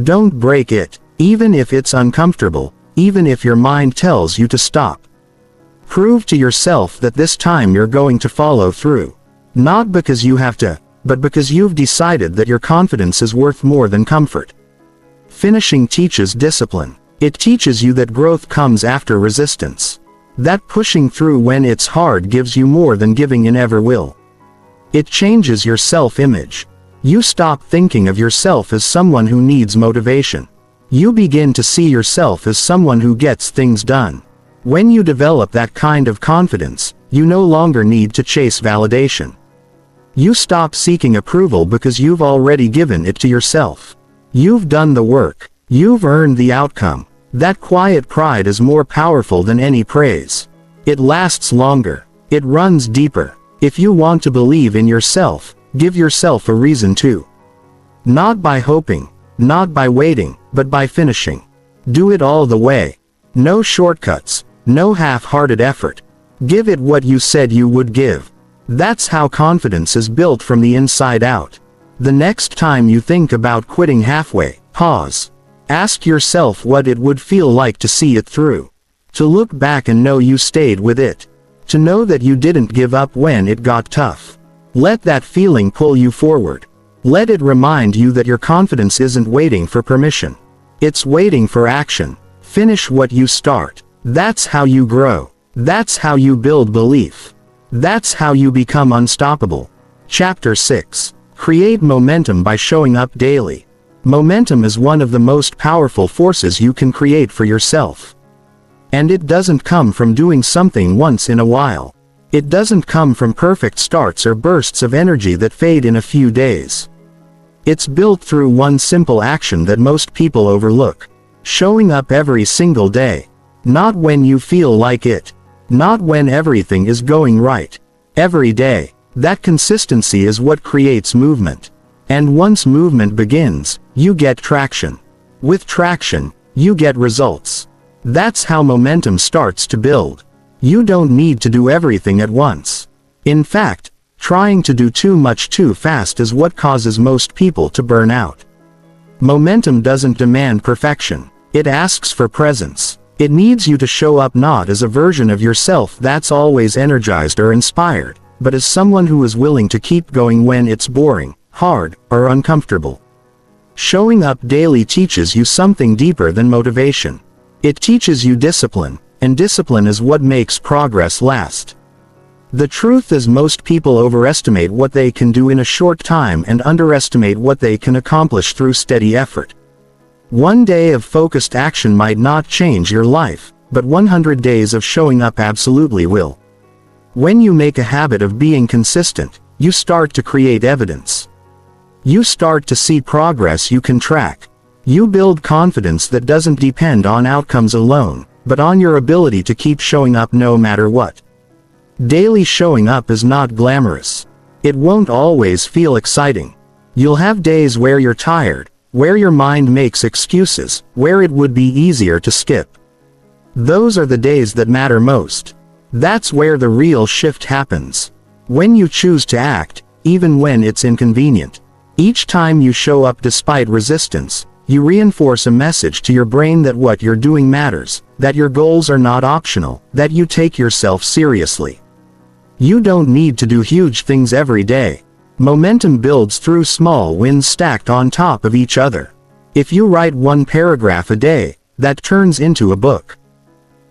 Don't break it, even if it's uncomfortable, even if your mind tells you to stop. Prove to yourself that this time you're going to follow through. Not because you have to, but because you've decided that your confidence is worth more than comfort. Finishing teaches discipline. It teaches you that growth comes after resistance. That pushing through when it's hard gives you more than giving in ever will. It changes your self-image. You stop thinking of yourself as someone who needs motivation. You begin to see yourself as someone who gets things done. When you develop that kind of confidence, you no longer need to chase validation. You stop seeking approval because you've already given it to yourself. You've done the work. You've earned the outcome. That quiet pride is more powerful than any praise. It lasts longer. It runs deeper. If you want to believe in yourself, give yourself a reason to. Not by hoping, not by waiting, but by finishing. Do it all the way. No shortcuts, no half-hearted effort. Give it what you said you would give. That's how confidence is built from the inside out. The next time you think about quitting halfway, pause. Ask yourself what it would feel like to see it through. To look back and know you stayed with it. To know that you didn't give up when it got tough. Let that feeling pull you forward. Let it remind you that your confidence isn't waiting for permission. It's waiting for action. Finish what you start. That's how you grow. That's how you build belief. That's how you become unstoppable. Chapter 6. Create momentum by showing up daily. Momentum is one of the most powerful forces you can create for yourself. And it doesn't come from doing something once in a while. It doesn't come from perfect starts or bursts of energy that fade in a few days. It's built through one simple action that most people overlook. Showing up every single day. Not when you feel like it. Not when everything is going right. Every day. That consistency is what creates movement. And once movement begins, you get traction. With traction, you get results. That's how momentum starts to build. You don't need to do everything at once. In fact, trying to do too much too fast is what causes most people to burn out. Momentum doesn't demand perfection. It asks for presence. It needs you to show up not as a version of yourself that's always energized or inspired, but as someone who is willing to keep going when it's boring, hard, or uncomfortable. Showing up daily teaches you something deeper than motivation. It teaches you discipline, and discipline is what makes progress last. The truth is, most people overestimate what they can do in a short time and underestimate what they can accomplish through steady effort. One day of focused action might not change your life, but 100 days of showing up absolutely will. When you make a habit of being consistent, you start to create evidence. You start to see progress you can track. You build confidence that doesn't depend on outcomes alone, but on your ability to keep showing up no matter what. Daily showing up is not glamorous. It won't always feel exciting. You'll have days where you're tired, where your mind makes excuses, where it would be easier to skip. Those are the days that matter most. That's where the real shift happens. When you choose to act, even when it's inconvenient. Each time you show up despite resistance, you reinforce a message to your brain that what you're doing matters, that your goals are not optional, that you take yourself seriously. You don't need to do huge things every day. Momentum builds through small wins stacked on top of each other. If you write one paragraph a day, that turns into a book.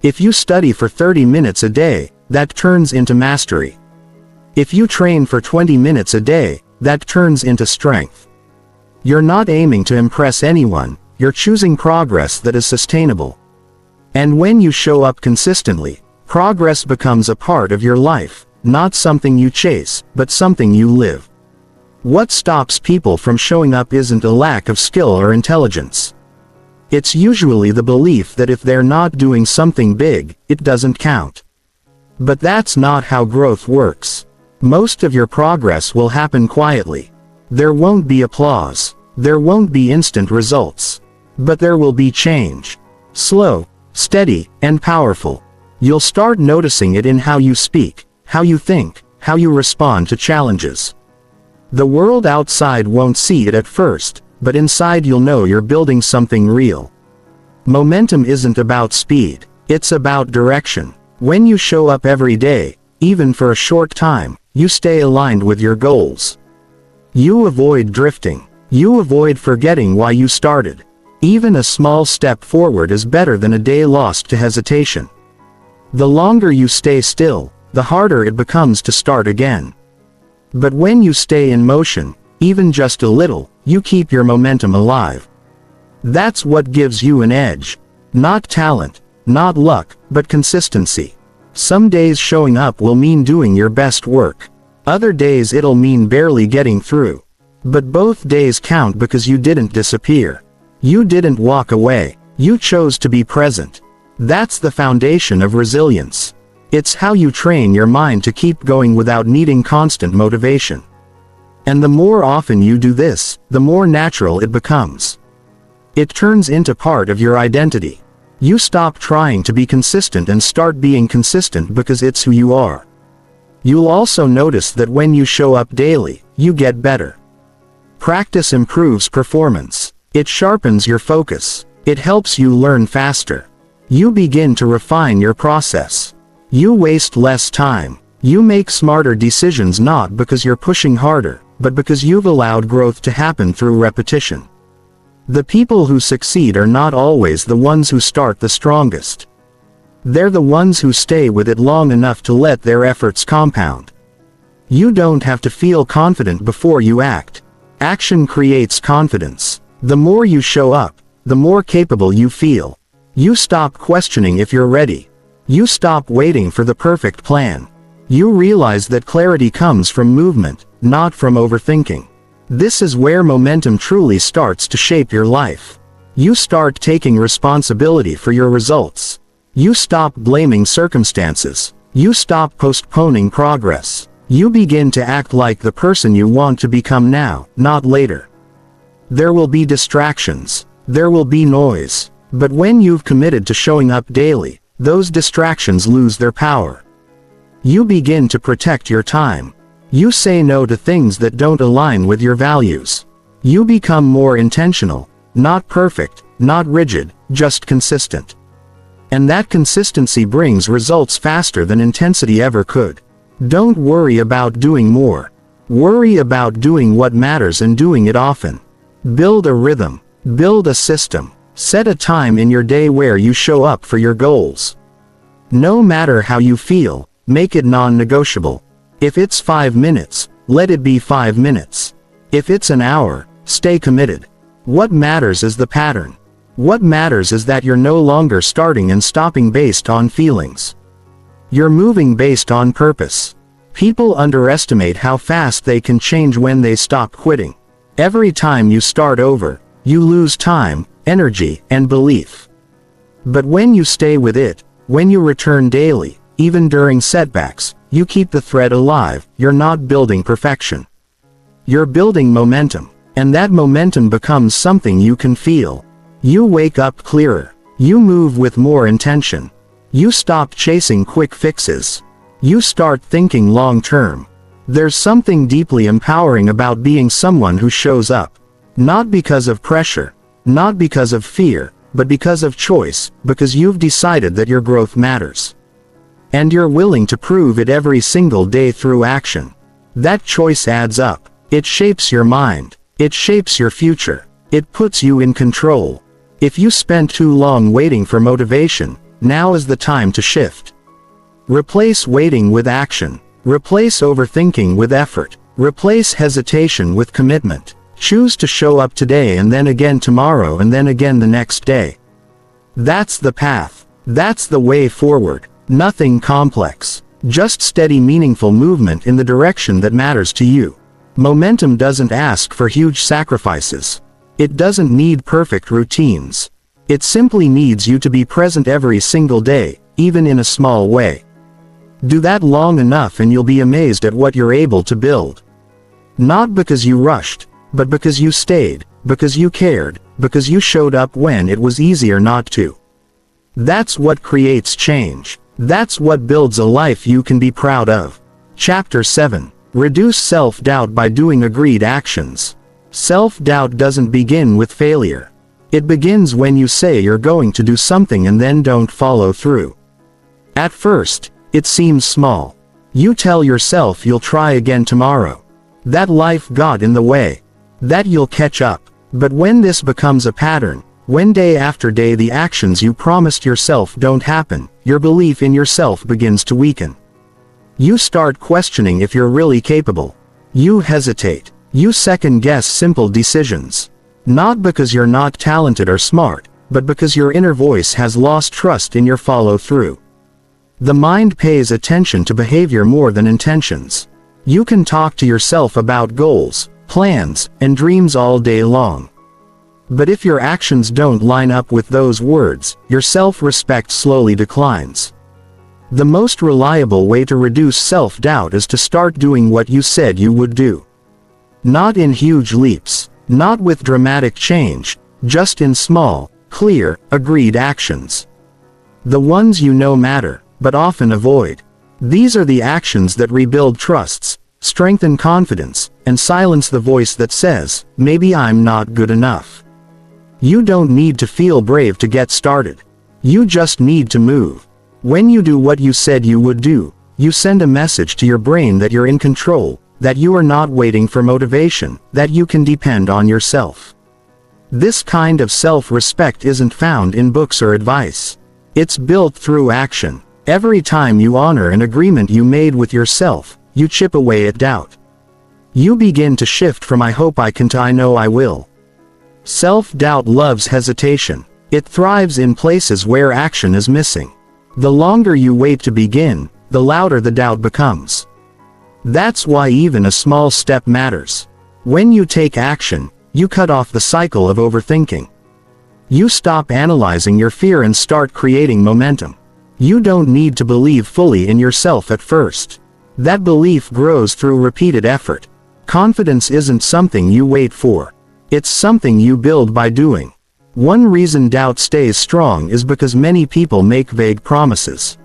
If you study for 30 minutes a day, that turns into mastery. If you train for 20 minutes a day, that turns into strength. You're not aiming to impress anyone, you're choosing progress that is sustainable. And when you show up consistently, progress becomes a part of your life, not something you chase, but something you live. What stops people from showing up isn't a lack of skill or intelligence. It's usually the belief that if they're not doing something big, it doesn't count. But that's not how growth works. Most of your progress will happen quietly. There won't be applause. There won't be instant results. But there will be change. Slow, steady, and powerful. You'll start noticing it in how you speak, how you think, how you respond to challenges. The world outside won't see it at first, but inside you'll know you're building something real. Momentum isn't about speed, it's about direction. When you show up every day, even for a short time, you stay aligned with your goals. You avoid drifting. You avoid forgetting why you started. Even a small step forward is better than a day lost to hesitation. The longer you stay still, the harder it becomes to start again. But when you stay in motion, even just a little, you keep your momentum alive. That's what gives you an edge. Not talent, not luck, but consistency. Some days showing up will mean doing your best work. Other days it'll mean barely getting through. But both days count because you didn't disappear. You didn't walk away. You chose to be present. That's the foundation of resilience. It's how you train your mind to keep going without needing constant motivation. And the more often you do this, the more natural it becomes. It turns into part of your identity. You stop trying to be consistent and start being consistent because it's who you are. You'll also notice that when you show up daily, you get better. Practice improves performance. It sharpens your focus. It helps you learn faster. You begin to refine your process. You waste less time. You make smarter decisions not because you're pushing harder, but because you've allowed growth to happen through repetition. The people who succeed are not always the ones who start the strongest. They're the ones who stay with it long enough to let their efforts compound. You don't have to feel confident before you act. Action creates confidence. The more you show up, the more capable you feel. You stop questioning if you're ready. You stop waiting for the perfect plan. You realize that clarity comes from movement, not from overthinking. This is where momentum truly starts to shape your life. You start taking responsibility for your results. You stop blaming circumstances. You stop postponing progress. You begin to act like the person you want to become now, not later. There will be distractions. There will be noise. But when you've committed to showing up daily, those distractions lose their power. You begin to protect your time. You say no to things that don't align with your values. You become more intentional, not perfect, not rigid, just consistent. And that consistency brings results faster than intensity ever could. Don't worry about doing more. Worry about doing what matters and doing it often. Build a rhythm. Build a system. Set a time in your day where you show up for your goals. No matter how you feel, make it non-negotiable. If it's 5 minutes, let it be 5 minutes. If it's an hour, stay committed. What matters is the pattern. What matters is that you're no longer starting and stopping based on feelings. You're moving based on purpose. People underestimate how fast they can change when they stop quitting. Every time you start over, you lose time, energy, and belief. But when you stay with it, when you return daily, even during setbacks, you keep the thread alive. You're not building perfection. You're building momentum, and that momentum becomes something you can feel. You wake up clearer. You move with more intention. You stop chasing quick fixes. You start thinking long-term. There's something deeply empowering about being someone who shows up. Not because of pressure, not because of fear, but because of choice, because you've decided that your growth matters. And you're willing to prove it every single day through action. That choice adds up. It shapes your mind. It shapes your future. It puts you in control. If you spent too long waiting for motivation, now is the time to shift. Replace waiting with action. Replace overthinking with effort. Replace hesitation with commitment. Choose to show up today and then again tomorrow and then again the next day. That's the path. That's the way forward. Nothing complex. Just steady, meaningful movement in the direction that matters to you. Momentum doesn't ask for huge sacrifices. It doesn't need perfect routines. It simply needs you to be present every single day, even in a small way. Do that long enough and you'll be amazed at what you're able to build. Not because you rushed, but because you stayed, because you cared, because you showed up when it was easier not to. That's what creates change. That's what builds a life you can be proud of. Chapter 7. Reduce self-doubt by doing agreed actions. Self-doubt doesn't begin with failure. It begins when you say you're going to do something and then don't follow through. At first, it seems small. You tell yourself you'll try again tomorrow. That life got in the way. That you'll catch up. But when this becomes a pattern, when day after day the actions you promised yourself don't happen, your belief in yourself begins to weaken. You start questioning if you're really capable. You hesitate. You second-guess simple decisions. Not because you're not talented or smart, but because your inner voice has lost trust in your follow-through. The mind pays attention to behavior more than intentions. You can talk to yourself about goals, plans, and dreams all day long. But if your actions don't line up with those words, your self-respect slowly declines. The most reliable way to reduce self-doubt is to start doing what you said you would do. Not in huge leaps, not with dramatic change, just in small, clear, agreed actions. The ones you know matter, but often avoid. These are the actions that rebuild trusts, strengthen confidence, and silence the voice that says, maybe I'm not good enough. You don't need to feel brave to get started. You just need to move. When you do what you said you would do, you send a message to your brain that you're in control, that you are not waiting for motivation, that you can depend on yourself. This kind of self-respect isn't found in books or advice. It's built through action. Every time you honor an agreement you made with yourself, you chip away at doubt. You begin to shift from I hope I can to I know I will. Self-doubt loves hesitation. It thrives in places where action is missing. The longer you wait to begin, the louder the doubt becomes. That's why even a small step matters. When you take action, you cut off the cycle of overthinking. You stop analyzing your fear and start creating momentum. You don't need to believe fully in yourself at first. That belief grows through repeated effort. Confidence isn't something you wait for. It's something you build by doing. One reason doubt stays strong is because many people make vague promises.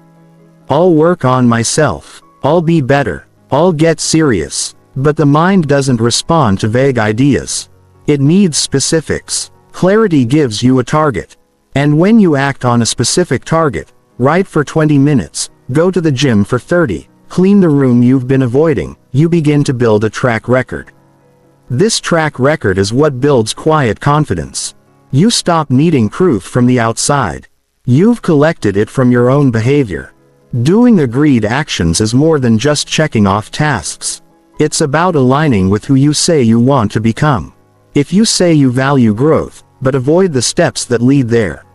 I'll work on myself. I'll be better. I'll get serious. But the mind doesn't respond to vague ideas. It needs specifics. Clarity gives you a target. And when you act on a specific target, write for 20 minutes, go to the gym for 30, clean the room you've been avoiding, you begin to build a track record. This track record is what builds quiet confidence. You stop needing proof from the outside. You've collected it from your own behavior. Doing agreed actions is more than just checking off tasks. It's about aligning with who you say you want to become. If you say you value growth, but avoid the steps that lead there,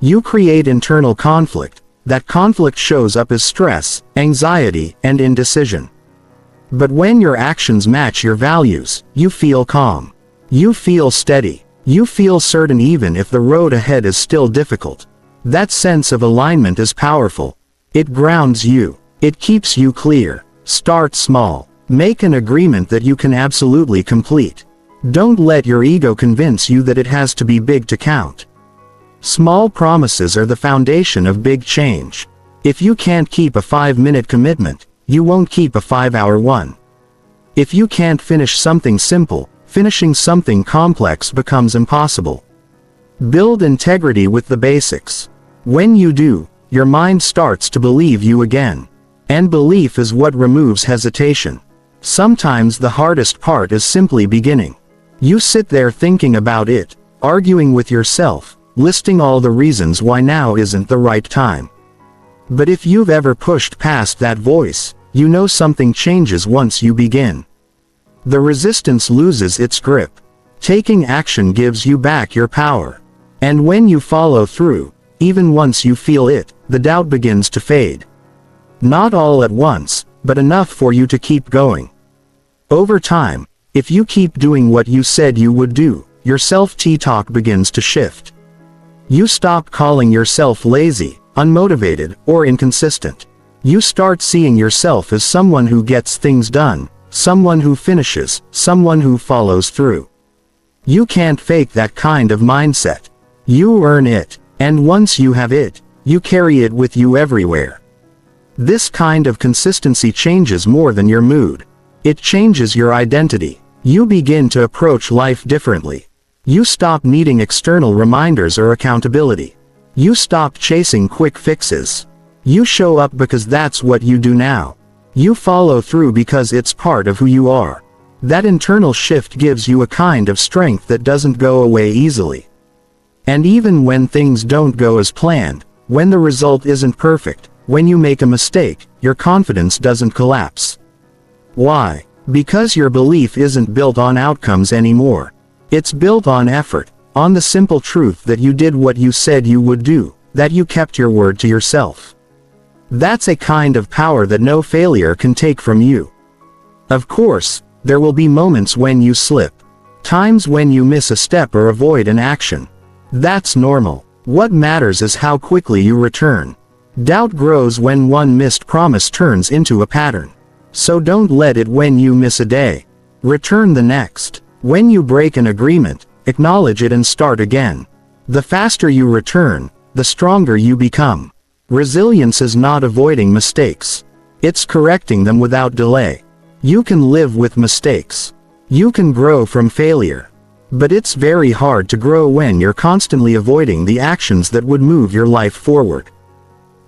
you create internal conflict. That conflict shows up as stress, anxiety, and indecision. But when your actions match your values, you feel calm. You feel steady. You feel certain even if the road ahead is still difficult. That sense of alignment is powerful. It grounds you. It keeps you clear. Start small. Make an agreement that you can absolutely complete. Don't let your ego convince you that it has to be big to count. Small promises are the foundation of big change. If you can't keep a 5-minute commitment, you won't keep a 5-hour one. If you can't finish something simple, finishing something complex becomes impossible. Build integrity with the basics. When you do, your mind starts to believe you again. And belief is what removes hesitation. Sometimes the hardest part is simply beginning. You sit there thinking about it, arguing with yourself, listing all the reasons why now isn't the right time. But if you've ever pushed past that voice, you know something changes once you begin. The resistance loses its grip. Taking action gives you back your power. And when you follow through, even once you feel it, the doubt begins to fade. Not all at once, but enough for you to keep going. Over time, if you keep doing what you said you would do, your self-talk begins to shift. You stop calling yourself lazy, unmotivated, or inconsistent. You start seeing yourself as someone who gets things done, someone who finishes, someone who follows through. You can't fake that kind of mindset. You earn it, and once you have it, you carry it with you everywhere. This kind of consistency changes more than your mood. It changes your identity. You begin to approach life differently. You stop needing external reminders or accountability. You stop chasing quick fixes. You show up because that's what you do now. You follow through because it's part of who you are. That internal shift gives you a kind of strength that doesn't go away easily. And even when things don't go as planned, when the result isn't perfect, when you make a mistake, your confidence doesn't collapse. Why? Because your belief isn't built on outcomes anymore. It's built on effort, on the simple truth that you did what you said you would do, that you kept your word to yourself. That's a kind of power that no failure can take from you. Of course, there will be moments when you slip. Times when you miss a step or avoid an action. That's normal. What matters is how quickly you return. Doubt grows when one missed promise turns into a pattern. So don't let it when you miss a day. Return the next. When you break an agreement, acknowledge it and start again. The faster you return, the stronger you become. Resilience is not avoiding mistakes. It's correcting them without delay. You can live with mistakes. You can grow from failure. But it's very hard to grow when you're constantly avoiding the actions that would move your life forward.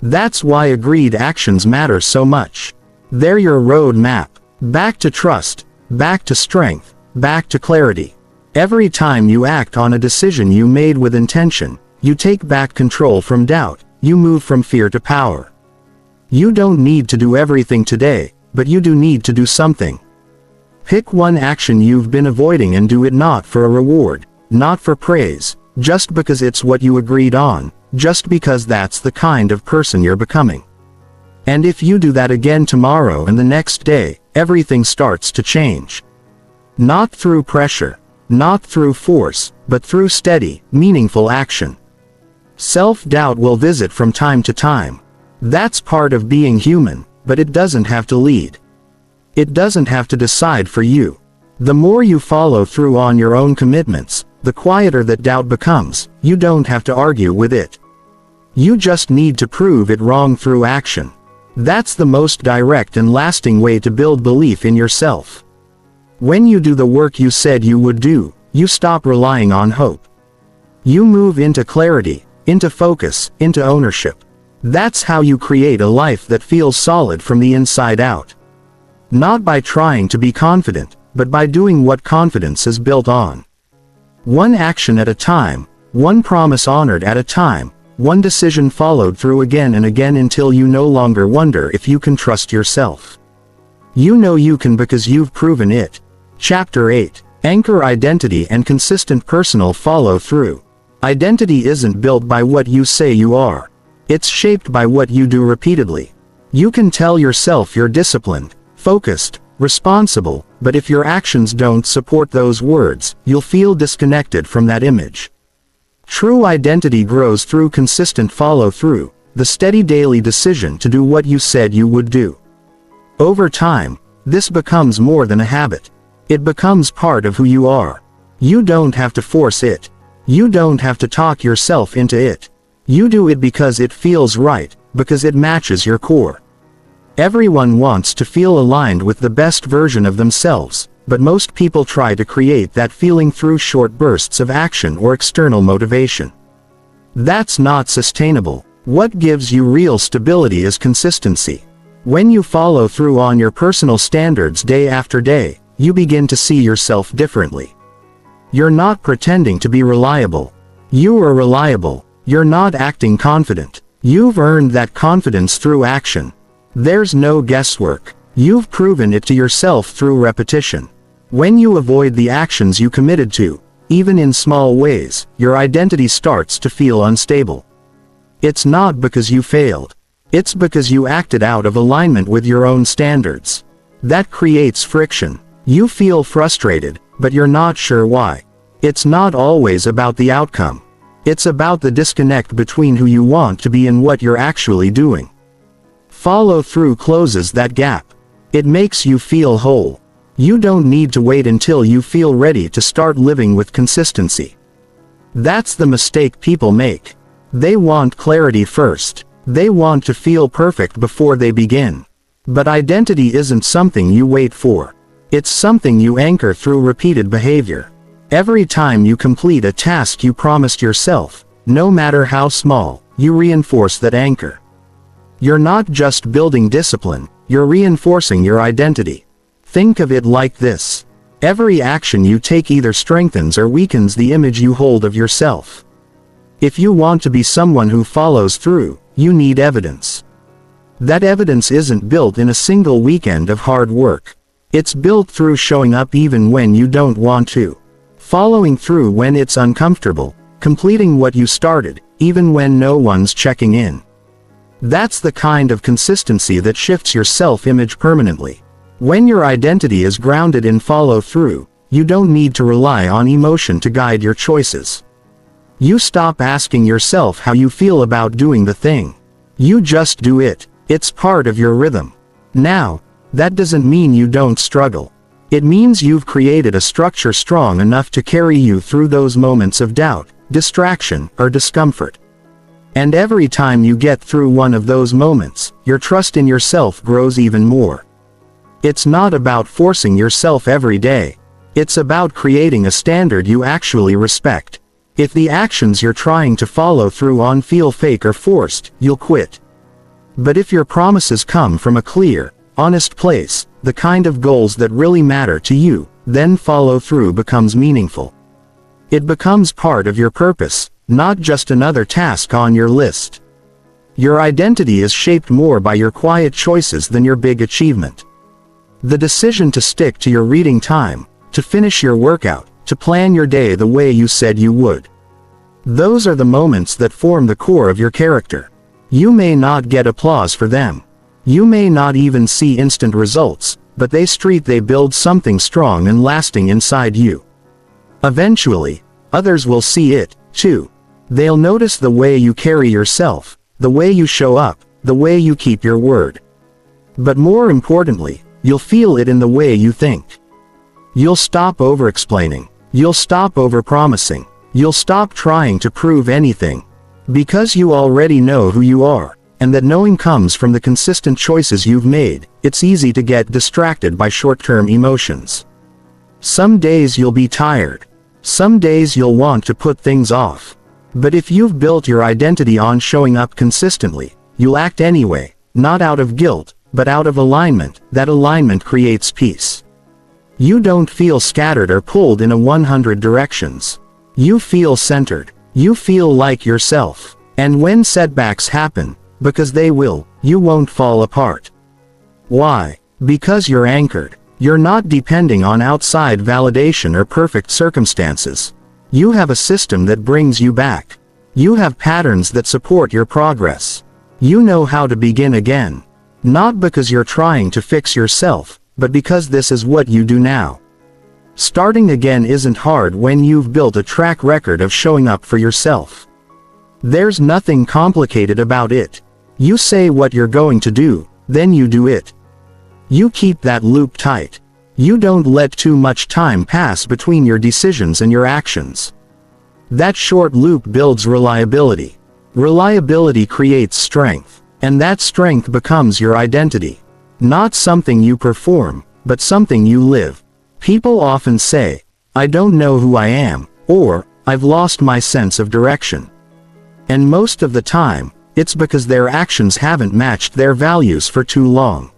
That's why agreed actions matter so much. They're your road map. Back to trust, back to strength, back to clarity. Every time you act on a decision you made with intention, you take back control from doubt, you move from fear to power. You don't need to do everything today, but you do need to do something. Pick one action you've been avoiding and do it not for a reward, not for praise, just because it's what you agreed on, just because that's the kind of person you're becoming. And if you do that again tomorrow and the next day, everything starts to change. Not through pressure, not through force, but through steady, meaningful action. Self-doubt will visit from time to time. That's part of being human, but it doesn't have to lead. It doesn't have to decide for you. The more you follow through on your own commitments, the quieter that doubt becomes. You don't have to argue with it. You just need to prove it wrong through action. That's the most direct and lasting way to build belief in yourself. When you do the work you said you would do, you stop relying on hope. You move into clarity, into focus, into ownership. That's how you create a life that feels solid from the inside out. Not by trying to be confident, but by doing what confidence is built on. One action at a time, one promise honored at a time, one decision followed through again and again until you no longer wonder if you can trust yourself. You know you can because you've proven it. Chapter 8. Anchor identity and consistent personal follow-through. Identity isn't built by what you say you are. It's shaped by what you do repeatedly. You can tell yourself you're disciplined, focused, responsible, but if your actions don't support those words, you'll feel disconnected from that image. True identity grows through consistent follow-through, the steady daily decision to do what you said you would do. Over time, this becomes more than a habit. It becomes part of who you are. You don't have to force it. You don't have to talk yourself into it. You do it because it feels right, because it matches your core. Everyone wants to feel aligned with the best version of themselves, but most people try to create that feeling through short bursts of action or external motivation. That's not sustainable. What gives you real stability is consistency. When you follow through on your personal standards day after day, you begin to see yourself differently. You're not pretending to be reliable. You are reliable. You're not acting confident. You've earned that confidence through action. There's no guesswork. You've proven it to yourself through repetition. When you avoid the actions you committed to, even in small ways, your identity starts to feel unstable. It's not because you failed. It's because you acted out of alignment with your own standards. That creates friction. You feel frustrated, but you're not sure why. It's not always about the outcome. It's about the disconnect between who you want to be and what you're actually doing. Follow through closes that gap. It makes you feel whole. You don't need to wait until you feel ready to start living with consistency. That's the mistake people make. They want clarity first. They want to feel perfect before they begin. But identity isn't something you wait for. It's something you anchor through repeated behavior. Every time you complete a task you promised yourself, no matter how small, you reinforce that anchor. You're not just building discipline, you're reinforcing your identity. Think of it like this. Every action you take either strengthens or weakens the image you hold of yourself. If you want to be someone who follows through, you need evidence. That evidence isn't built in a single weekend of hard work. It's built through showing up even when you don't want to. Following through when it's uncomfortable, completing what you started, even when no one's checking in. That's the kind of consistency that shifts your self-image permanently. When your identity is grounded in follow-through, you don't need to rely on emotion to guide your choices. You stop asking yourself how you feel about doing the thing. You just do it. It's part of your rhythm. Now, that doesn't mean you don't struggle. It means you've created a structure strong enough to carry you through those moments of doubt, distraction, or discomfort. And every time you get through one of those moments, your trust in yourself grows even more. It's not about forcing yourself every day. It's about creating a standard you actually respect. If the actions you're trying to follow through on feel fake or forced, you'll quit. But if your promises come from a clear, honest place, the kind of goals that really matter to you, then follow through becomes meaningful. It becomes part of your purpose, not just another task on your list. Your identity is shaped more by your quiet choices than your big achievement. The decision to stick to your reading time, to finish your workout, to plan your day the way you said you would. Those are the moments that form the core of your character. You may not get applause for them. You may not even see instant results, but they build something strong and lasting inside you. Eventually, others will see it, too. They'll notice the way you carry yourself, the way you show up, the way you keep your word. But more importantly, you'll feel it in the way you think. You'll stop over-explaining. You'll stop over-promising. You'll stop trying to prove anything. Because you already know who you are, and that knowing comes from the consistent choices you've made, it's easy to get distracted by short-term emotions. Some days you'll be tired. Some days you'll want to put things off. But if you've built your identity on showing up consistently, you'll act anyway, not out of guilt, but out of alignment. That alignment creates peace. You don't feel scattered or pulled in 100 directions. You feel centered. You feel like yourself. And when setbacks happen, because they will, you won't fall apart. Why? Because you're anchored. You're not depending on outside validation or perfect circumstances. You have a system that brings you back. You have patterns that support your progress. You know how to begin again. Not because you're trying to fix yourself, but because this is what you do now. Starting again isn't hard when you've built a track record of showing up for yourself. There's nothing complicated about it. You say what you're going to do, then you do it. You keep that loop tight. You don't let too much time pass between your decisions and your actions. That short loop builds reliability. Reliability creates strength, and that strength becomes your identity. Not something you perform, but something you live. People often say, "I don't know who I am," or, "I've lost my sense of direction." And most of the time, it's because their actions haven't matched their values for too long.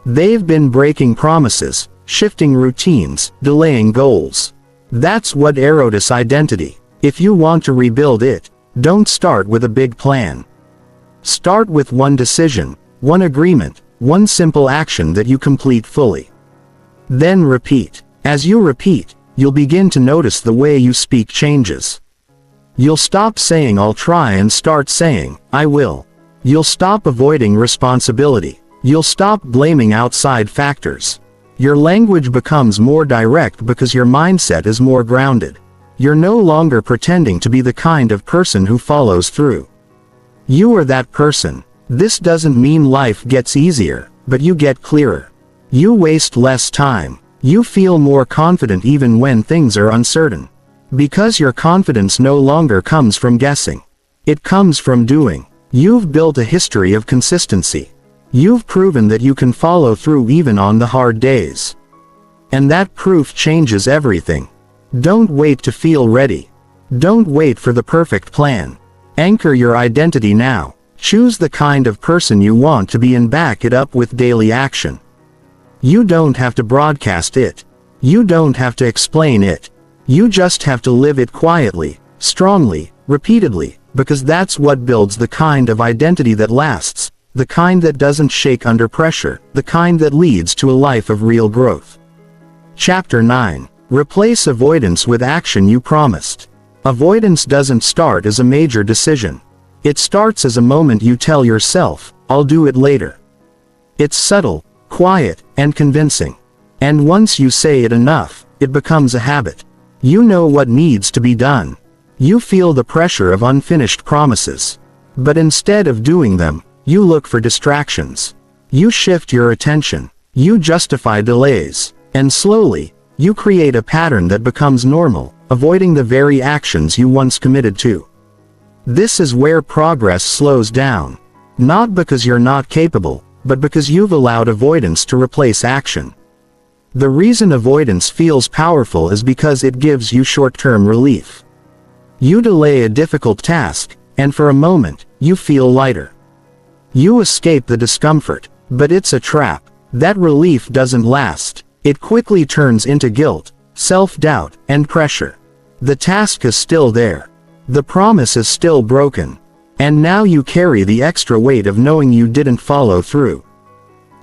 They've been breaking promises, shifting routines, delaying goals. That's what erodes identity. If you want to rebuild it, don't start with a big plan. Start with one decision, one agreement, one simple action that you complete fully. Then repeat. As you repeat, you'll begin to notice the way you speak changes. You'll stop saying "I'll try" and start saying "I will." You'll stop avoiding responsibility. You'll stop blaming outside factors. Your language becomes more direct because your mindset is more grounded. You're no longer pretending to be the kind of person who follows through. You are that person. This doesn't mean life gets easier, but you get clearer. You waste less time. You feel more confident even when things are uncertain. Because your confidence no longer comes from guessing. It comes from doing. You've built a history of consistency. You've proven that you can follow through even on the hard days. And that proof changes everything. Don't wait to feel ready. Don't wait for the perfect plan. Anchor your identity now. Choose the kind of person you want to be and back it up with daily action. You don't have to broadcast it. You don't have to explain it. You just have to live it quietly, strongly, repeatedly, because that's what builds the kind of identity that lasts, the kind that doesn't shake under pressure, the kind that leads to a life of real growth. Chapter 9. Replace avoidance with action you promised. Avoidance doesn't start as a major decision. It starts as a moment you tell yourself, "I'll do it later." It's subtle, quiet, and convincing. And once you say it enough, it becomes a habit. You know what needs to be done. You feel the pressure of unfinished promises. But instead of doing them, you look for distractions. You shift your attention. You justify delays. And slowly, you create a pattern that becomes normal, avoiding the very actions you once committed to. This is where progress slows down. Not because you're not capable, but because you've allowed avoidance to replace action. The reason avoidance feels powerful is because it gives you short-term relief. You delay a difficult task, and for a moment, you feel lighter. You escape the discomfort, but it's a trap. That relief doesn't last. It quickly turns into guilt, self-doubt, and pressure. The task is still there. The promise is still broken. And now you carry the extra weight of knowing you didn't follow through.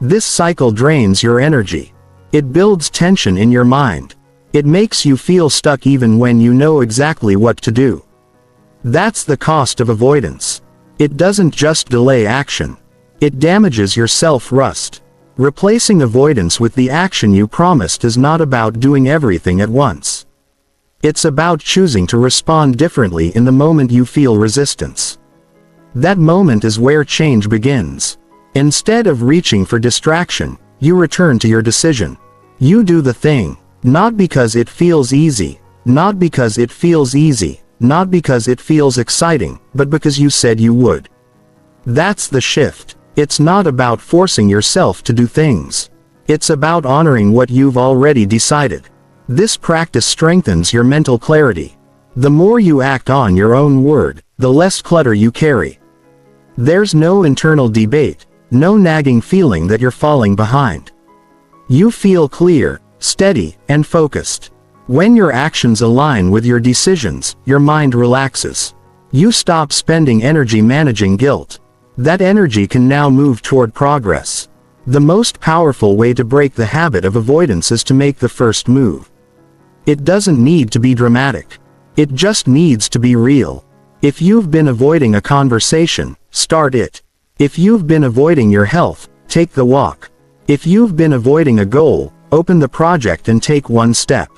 This cycle drains your energy. It builds tension in your mind. It makes you feel stuck even when you know exactly what to do. That's the cost of avoidance. It doesn't just delay action. It damages your self-trust. Replacing avoidance with the action you promised is not about doing everything at once. It's about choosing to respond differently in the moment you feel resistance. That moment is where change begins. Instead of reaching for distraction, you return to your decision. You do the thing, not because it feels easy, not because it feels easy, not because it feels exciting, but because you said you would. That's the shift. It's not about forcing yourself to do things. It's about honoring what you've already decided. This practice strengthens your mental clarity. The more you act on your own word, the less clutter you carry. There's no internal debate, no nagging feeling that you're falling behind. You feel clear, steady, and focused. When your actions align with your decisions, your mind relaxes. You stop spending energy managing guilt. That energy can now move toward progress. The most powerful way to break the habit of avoidance is to make the first move. It doesn't need to be dramatic. It just needs to be real. If you've been avoiding a conversation, start it. If you've been avoiding your health, take the walk. If you've been avoiding a goal, open the project and take one step.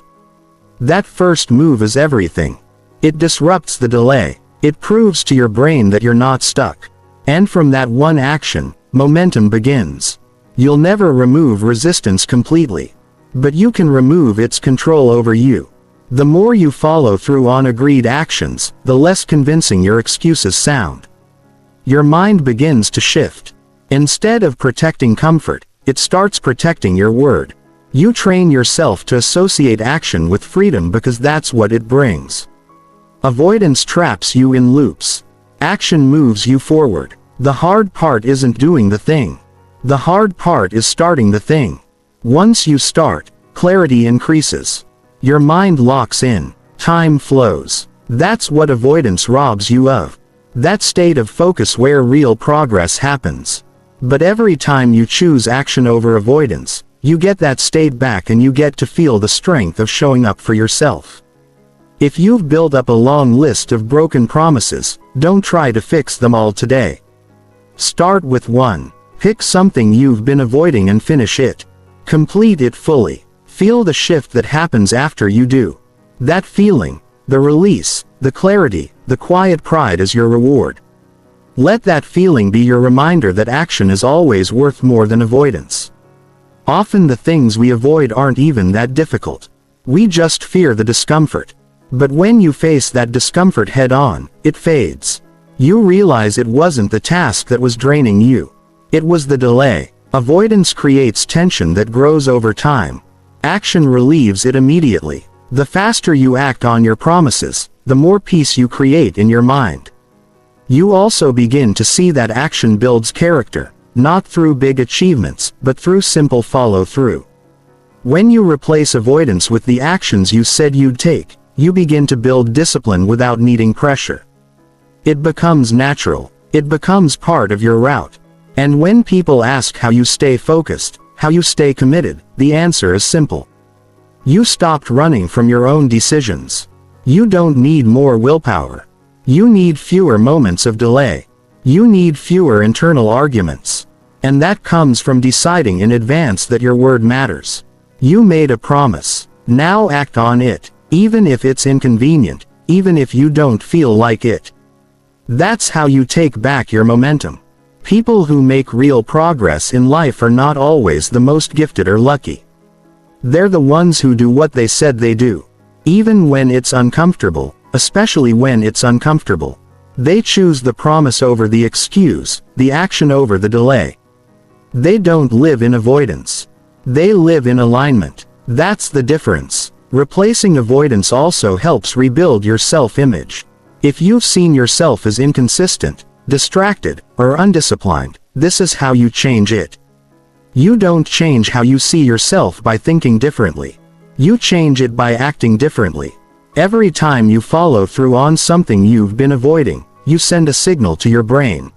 That first move is everything. It disrupts the delay. It proves to your brain that you're not stuck. And from that one action, momentum begins. You'll never remove resistance completely. But you can remove its control over you. The more you follow through on agreed actions, the less convincing your excuses sound. Your mind begins to shift. Instead of protecting comfort, it starts protecting your word. You train yourself to associate action with freedom because that's what it brings. Avoidance traps you in loops. Action moves you forward. The hard part isn't doing the thing. The hard part is starting the thing. Once you start, clarity increases. Your mind locks in. Time flows. That's what avoidance robs you of. That state of focus where real progress happens. But every time you choose action over avoidance, you get that state back and you get to feel the strength of showing up for yourself. If you've built up a long list of broken promises, don't try to fix them all today. Start with one. Pick something you've been avoiding and finish it. Complete it fully. Feel the shift that happens after you do. That feeling, the release, the clarity, the quiet pride is your reward. Let that feeling be your reminder that action is always worth more than avoidance. Often the things we avoid aren't even that difficult. We just fear the discomfort. But when you face that discomfort head on, it fades. You realize it wasn't the task that was draining you. It was the delay. Avoidance creates tension that grows over time. Action relieves it immediately. The faster you act on your promises, the more peace you create in your mind. You also begin to see that action builds character, not through big achievements, but through simple follow-through. When you replace avoidance with the actions you said you'd take, you begin to build discipline without needing pressure. It becomes natural. It becomes part of your route. And when people ask how you stay focused, how you stay committed, the answer is simple. You stopped running from your own decisions. You don't need more willpower. You need fewer moments of delay. You need fewer internal arguments. And that comes from deciding in advance that your word matters. You made a promise. Now act on it, even if it's inconvenient, even if you don't feel like it. That's how you take back your momentum. People who make real progress in life are not always the most gifted or lucky. They're the ones who do what they said they do. Even when it's uncomfortable, especially when it's uncomfortable. They choose the promise over the excuse, the action over the delay. They don't live in avoidance. They live in alignment. That's the difference. Replacing avoidance also helps rebuild your self-image. If you've seen yourself as inconsistent, distracted, or undisciplined, this is how you change it. You don't change how you see yourself by thinking differently. You change it by acting differently. Every time you follow through on something you've been avoiding, you send a signal to your brain.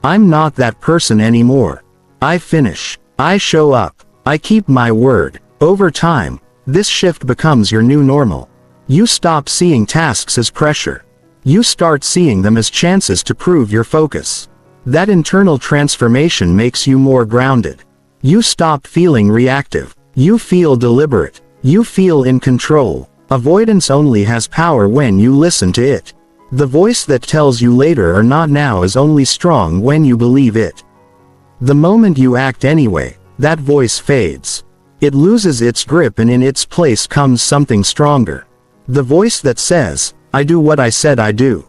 I'm not that person anymore. I finish. I show up. I keep my word. Over time, this shift becomes your new normal. You stop seeing tasks as pressure. You start seeing them as chances to prove your focus. That internal transformation makes you more grounded. You stop feeling reactive. You feel deliberate. You feel in control. Avoidance only has power when you listen to it. The voice that tells you later or not now is only strong when you believe it. The moment you act anyway, that voice fades. It loses its grip and in its place comes something stronger. The voice that says, I do what I said I do.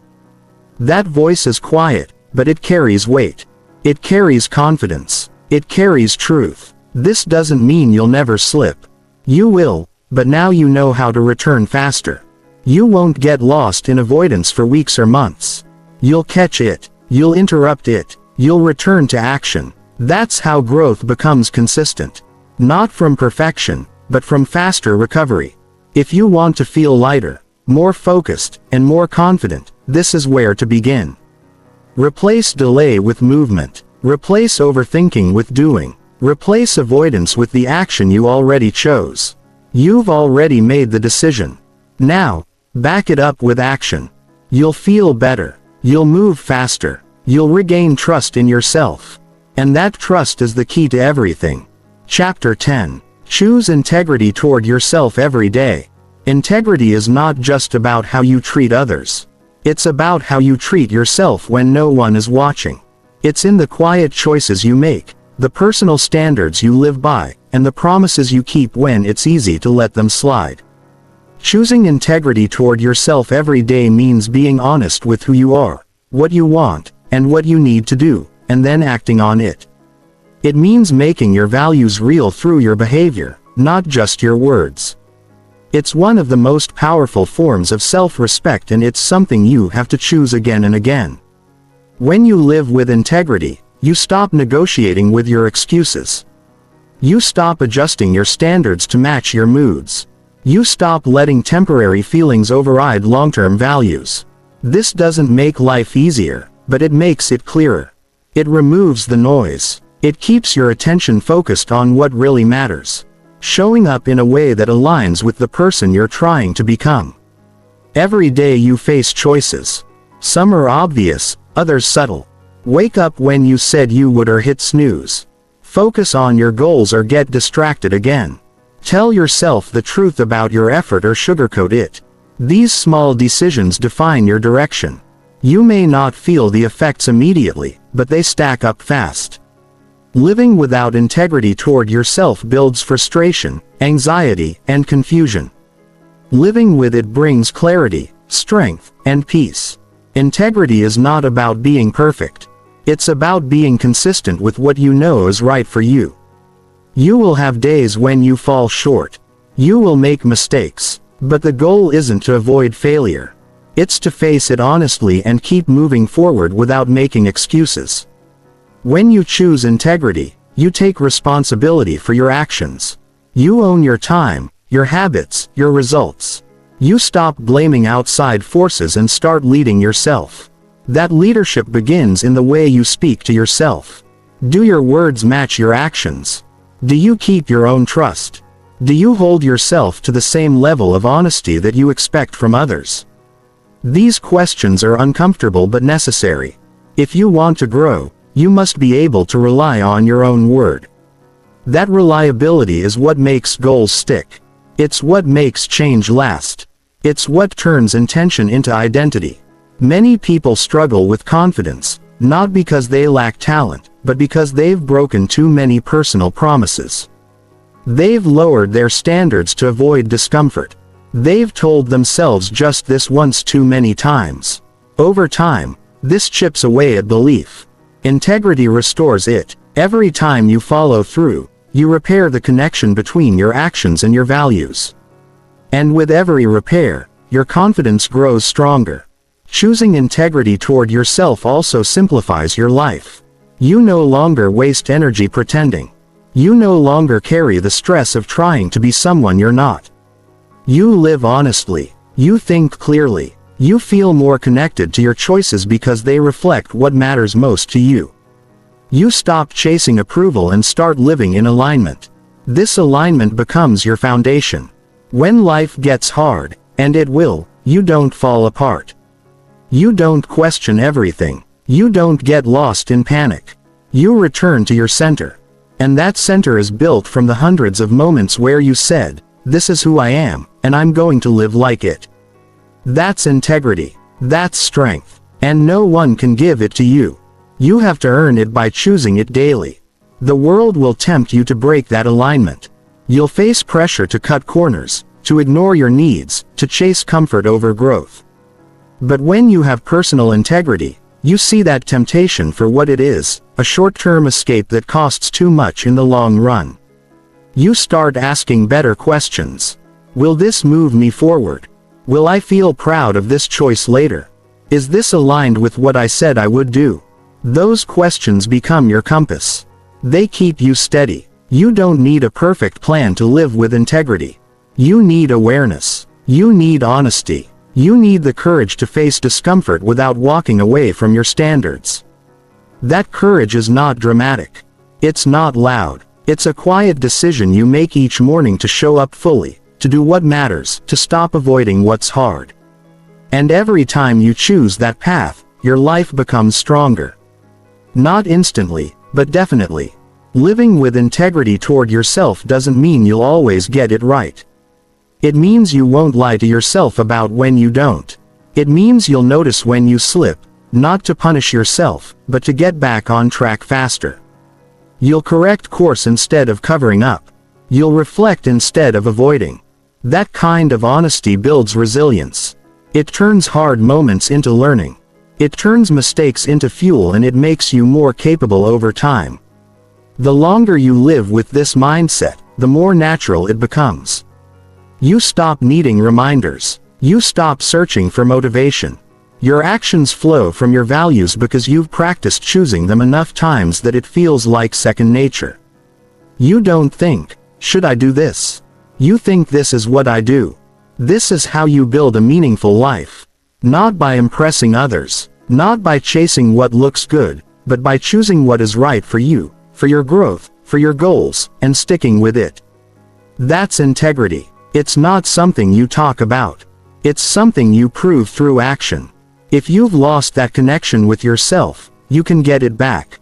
That voice is quiet, but it carries weight. It carries confidence. It carries truth. This doesn't mean you'll never slip. You will, but now you know how to return faster. You won't get lost in avoidance for weeks or months. You'll catch it. You'll interrupt it. You'll return to action. That's how growth becomes consistent. Not from perfection, but from faster recovery. If you want to feel lighter, more focused, and more confident, this is where to begin. Replace delay with movement. Replace overthinking with doing. Replace avoidance with the action you already chose. You've already made the decision. Now, back it up with action. You'll feel better. You'll move faster. You'll regain trust in yourself. And that trust is the key to everything. Chapter 10. Choose integrity toward yourself every day. Integrity is not just about how you treat others. It's about how you treat yourself when no one is watching. It's in the quiet choices you make, the personal standards you live by, and the promises you keep when it's easy to let them slide. Choosing integrity toward yourself every day means being honest with who you are, what you want, and what you need to do, and then acting on it. It means making your values real through your behavior, not just your words. It's one of the most powerful forms of self-respect, and it's something you have to choose again and again. When you live with integrity, you stop negotiating with your excuses. You stop adjusting your standards to match your moods. You stop letting temporary feelings override long-term values. This doesn't make life easier, but it makes it clearer. It removes the noise. It keeps your attention focused on what really matters. Showing up in a way that aligns with the person you're trying to become. Every day you face choices. Some are obvious, others subtle. Wake up when you said you would or hit snooze. Focus on your goals or get distracted again. Tell yourself the truth about your effort or sugarcoat it. These small decisions define your direction. You may not feel the effects immediately, but they stack up fast. Living without integrity toward yourself builds frustration, anxiety, and confusion. Living with it brings clarity, strength, and peace. Integrity is not about being perfect. It's about being consistent with what you know is right for you. You will have days when you fall short. You will make mistakes. But the goal isn't to avoid failure. It's to face it honestly and keep moving forward without making excuses. When you choose integrity, you take responsibility for your actions. You own your time, your habits, your results. You stop blaming outside forces and start leading yourself. That leadership begins in the way you speak to yourself. Do your words match your actions? Do you keep your own trust? Do you hold yourself to the same level of honesty that you expect from others? These questions are uncomfortable but necessary. If you want to grow, you must be able to rely on your own word. That reliability is what makes goals stick. It's what makes change last. It's what turns intention into identity. Many people struggle with confidence, not because they lack talent, but because they've broken too many personal promises. They've lowered their standards to avoid discomfort. They've told themselves just this once too many times. Over time, this chips away at belief. Integrity restores it. Every time you follow through, you repair the connection between your actions and your values. And with every repair, your confidence grows stronger. Choosing integrity toward yourself also simplifies your life. You no longer waste energy pretending. You no longer carry the stress of trying to be someone you're not. You live honestly. You think clearly. You feel more connected to your choices because they reflect what matters most to you. You stop chasing approval and start living in alignment. This alignment becomes your foundation. When life gets hard, and it will, you don't fall apart. You don't question everything. You don't get lost in panic. You return to your center. And that center is built from the hundreds of moments where you said, "This is who I am, and I'm going to live like it." That's integrity. That's strength. And no one can give it to you. You have to earn it by choosing it daily. The world will tempt you to break that alignment. You'll face pressure to cut corners, to ignore your needs, to chase comfort over growth. But when you have personal integrity, you see that temptation for what it is, a short-term escape that costs too much in the long run. You start asking better questions. Will this move me forward? Will I feel proud of this choice later? Is this aligned with what I said I would do? Those questions become your compass. They keep you steady. You don't need a perfect plan to live with integrity. You need awareness. You need honesty. You need the courage to face discomfort without walking away from your standards. That courage is not dramatic. It's not loud. It's a quiet decision you make each morning to show up fully, to do what matters, to stop avoiding what's hard. And every time you choose that path, your life becomes stronger. Not instantly, but definitely. Living with integrity toward yourself doesn't mean you'll always get it right. It means you won't lie to yourself about when you don't. It means you'll notice when you slip, not to punish yourself, but to get back on track faster. You'll correct course instead of covering up. You'll reflect instead of avoiding. That kind of honesty builds resilience. It turns hard moments into learning. It turns mistakes into fuel, and it makes you more capable over time. The longer you live with this mindset, the more natural it becomes. You stop needing reminders. You stop searching for motivation. Your actions flow from your values because you've practiced choosing them enough times that it feels like second nature. You don't think, "Should I do this?" You think, "This is what I do." This is how you build a meaningful life. Not by impressing others, not by chasing what looks good, but by choosing what is right for you, for your growth, for your goals, and sticking with it. That's integrity. It's not something you talk about. It's something you prove through action. If you've lost that connection with yourself, you can get it back.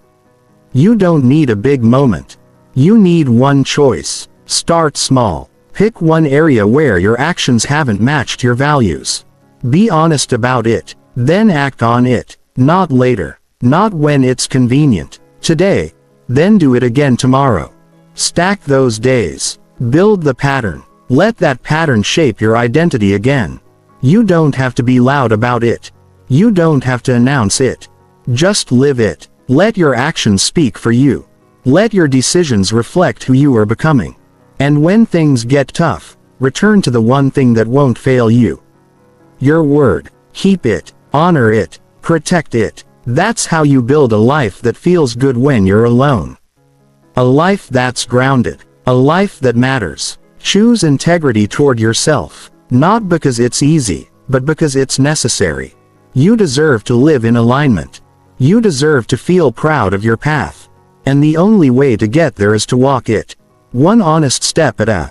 You don't need a big moment. You need one choice. Start small. Pick one area where your actions haven't matched your values. Be honest about it, then act on it. Not later. Not when it's convenient. Today. Then do it again tomorrow. Stack those days. Build the pattern. Let that pattern shape your identity again. You don't have to be loud about it. You don't have to announce it. Just live it. Let your actions speak for you. Let your decisions reflect who you are becoming. And when things get tough, return to the one thing that won't fail you. Your word. Keep it. Honor it. Protect it. That's how you build a life that feels good when you're alone. A life that's grounded. A life that matters. Choose integrity toward yourself. Not because it's easy, but because it's necessary. You deserve to live in alignment. You deserve to feel proud of your path. And the only way to get there is to walk it, one honest step at a